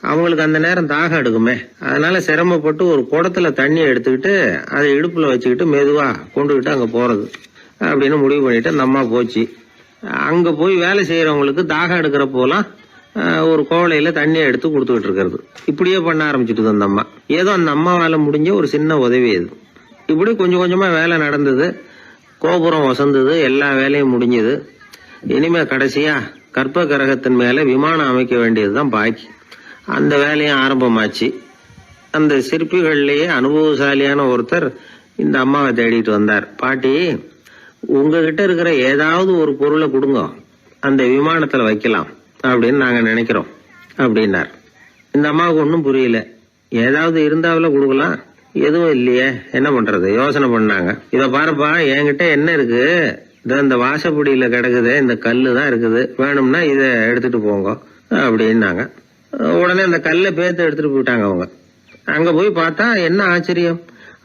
C: அவங்களுக்கு அந்த நேரம் தாகம் எடுக்குமே. அதனால சிரமப்பட்டு ஒரு குடத்துல தண்ணி எடுத்துக்கிட்டு அதை இடுப்புல வச்சுக்கிட்டு மெதுவா கொண்டுகிட்டு அங்கே போறது அப்படின்னு முடிவு பண்ணிட்டு அந்த அம்மா போச்சு. அங்கே போய் வேலை செய்யறவங்களுக்கு தாகம் எடுக்கிறப்போலாம் ஒரு கோவலையில தண்ணியை எடுத்து கொடுத்துக்கிட்டு இருக்கிறது. இப்படியே பண்ண ஆரம்பிச்சுட்டு அந்த அம்மா. ஏதோ அந்த அம்மாவால முடிஞ்ச ஒரு சின்ன உதவி இது. இப்படி கொஞ்சம் கொஞ்சமா வேலை நடந்தது. கோபுரம் வசந்தது, எல்லா வேலையும் முடிஞ்சது. இனிமே கடைசியா கற்ப கிரகத்தின் மேல விமானம் அமைக்க வேண்டியதுதான் பாக்கி. அந்த வேலையும் ஆரம்பமாச்சு. அந்த சிற்பிகள்லயே அனுபவசாலியான ஒருத்தர் இந்த அம்மாவை தேடிட்டு வந்தார். பாட்டி, உங்ககிட்ட இருக்கிற ஏதாவது ஒரு பொருளை கொடுங்க, அந்த விமானத்துல வைக்கலாம் அப்படின்னு நாங்க நினைக்கிறோம் அப்படின்னார். இந்த அம்மாவுக்கு ஒன்றும் புரியல. ஏதாவது இருந்தாவில கொடுக்கலாம், எதுவும் இல்லையே, என்ன பண்றது யோசனை பண்ணாங்க. இத பாருப்பா, என்கிட்ட என்ன இருக்கு, இந்த வாசப்படியில கிடக்குது, இந்த கல்லு தான் இருக்குது, வேணும்னா இதை எடுத்துட்டு போங்க அப்படின்னாங்க. உடனே அந்த கல்லை பேத்து எடுத்துட்டு போயிட்டாங்க அவங்க. அங்க போய் பார்த்தா என்ன ஆச்சரியம்,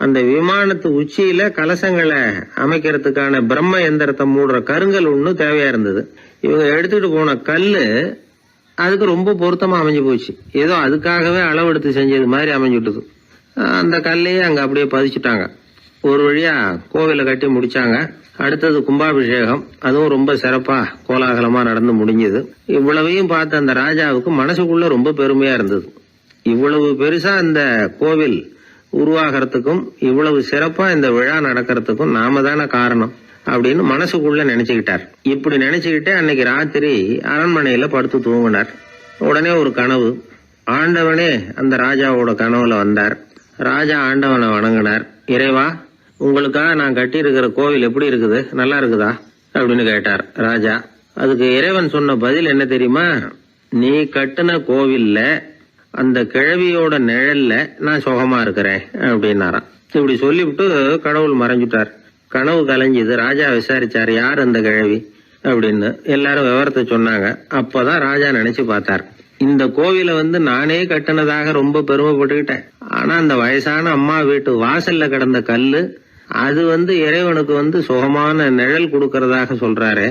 C: அந்த விமானத்து உச்சியில கலசங்களை அமைக்கிறதுக்கான பிரம்ம எந்திரத்தை மூடுற கருங்கல் ஒண்ணு தேவையா இருந்தது. இவங்க எடுத்துட்டு போன கல்லு அதுக்கு ரொம்ப பொருத்தமா அமைஞ்சு போச்சு. ஏதோ அதுக்காகவே அளவெடுத்து செஞ்சது மாதிரி அமைஞ்சுட்டுது. அந்த கல்லையே அங்க அப்படியே பதிச்சுட்டாங்க. ஒரு வழியா கோவிலை கட்டி முடிச்சாங்க. அடுத்தது கும்பாபிஷேகம், அதுவும் ரொம்ப சிறப்பா கோலாகலமா நடந்து முடிஞ்சது. இவ்வளவையும் பார்த்த அந்த ராஜாவுக்கு மனசுக்குள்ள ரொம்ப பெருமையா இருந்தது. இவ்வளவு பெருசா இந்த கோவில் உருவாகிறதுக்கும் இவ்வளவு சிறப்பா இந்த விழா நடக்கிறதுக்கும் நாம தானே காரணம் அப்படின்னு மனசுக்குள்ள நினைச்சுக்கிட்டார். இப்படி நினைச்சுக்கிட்டே அன்னைக்கு ராத்திரி அரண்மனையில படுத்து தூங்கினார். உடனே ஒரு கனவு. ஆண்டவனே அந்த ராஜாவோட கனவுல வந்தார். ராஜா ஆண்டவனை வணங்கினார். இறைவா, உங்களுக்காக நான் கட்டி இருக்கிற கோவில் எப்படி இருக்குது, நல்லா இருக்குதா அப்படின்னு கேட்டார் ராஜா. அதுக்கு இறைவன் சொன்ன பதில் என்ன தெரியுமா, நீ கட்டின கோவில்ல அந்த கிழவியோட நிழல்ல நான் சுகமா இருக்கிறேன் அப்படின்னாராம். இப்படி சொல்லிவிட்டு கடவுள் மறைஞ்சுட்டார். கனவு கலைஞ்சுது. ராஜா விசாரிச்சார், யார் அந்த கிழவி அப்படின்னு. எல்லாரும் விவரத்தை சொன்னாங்க. அப்பதான் ராஜா நினைச்சு பார்த்தார், இந்த கோவிலை நானே கட்டினதாக ரொம்ப பெருமைப்பட்டுக்கிட்டேன். ஆனா அந்த வயசான அம்மா வீட்டு வாசல்ல கிடந்த கல்லு அது இறைவனுக்கு சுகமான நிழல் கொடுக்கறதாக சொல்றாரு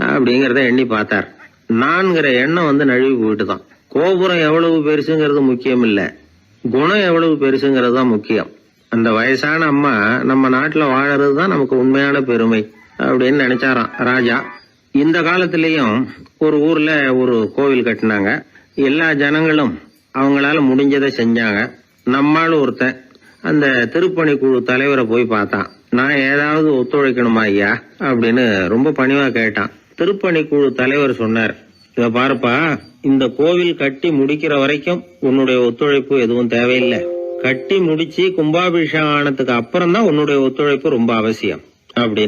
C: அப்படிங்கறத எண்ணி பார்த்தார். நான்கிற எண்ணம் நழுவி போயிட்டுதான். கோபுரம் எவ்வளவு பெருசுங்கிறது முக்கியம் இல்ல, குணம் எவ்வளவு பெருசுங்கிறது தான் முக்கியம். அந்த வயசான அம்மா நம்ம நாட்டுல வாழறது தான் நமக்கு உண்மையான பெருமை அப்படின்னு நினைச்சாராம் ராஜா. இந்த காலத்திலயும் ஒரு ஊர்ல ஒரு கோவில் கட்டினாங்க. எல்லா ஜனங்களும் அவங்களால முடிஞ்சதை செஞ்சாங்க. நம்மால் ஒருத்தன் அந்த திருப்பணி குழு தலைவரை போய் பார்த்தான். நான் ஏதாவது ஒத்துழைக்கணுமா ஐயா அப்படின்னு ரொம்ப பணிவா கேட்டான். திருப்பணி குழு தலைவர் சொன்னார், இத பாருப்பா, இந்த கோவில் கட்டி முடிக்கிற வரைக்கும் உன்னுடைய ஒத்துழைப்பு எதுவும் தேவையில்லை. கட்டி முடிச்சு கும்பாபிஷேகம் ஆனதுக்கு அப்புறம் தான் உன்னுடைய ஒத்துழைப்பு ரொம்ப அவசியம் அப்படின்னு.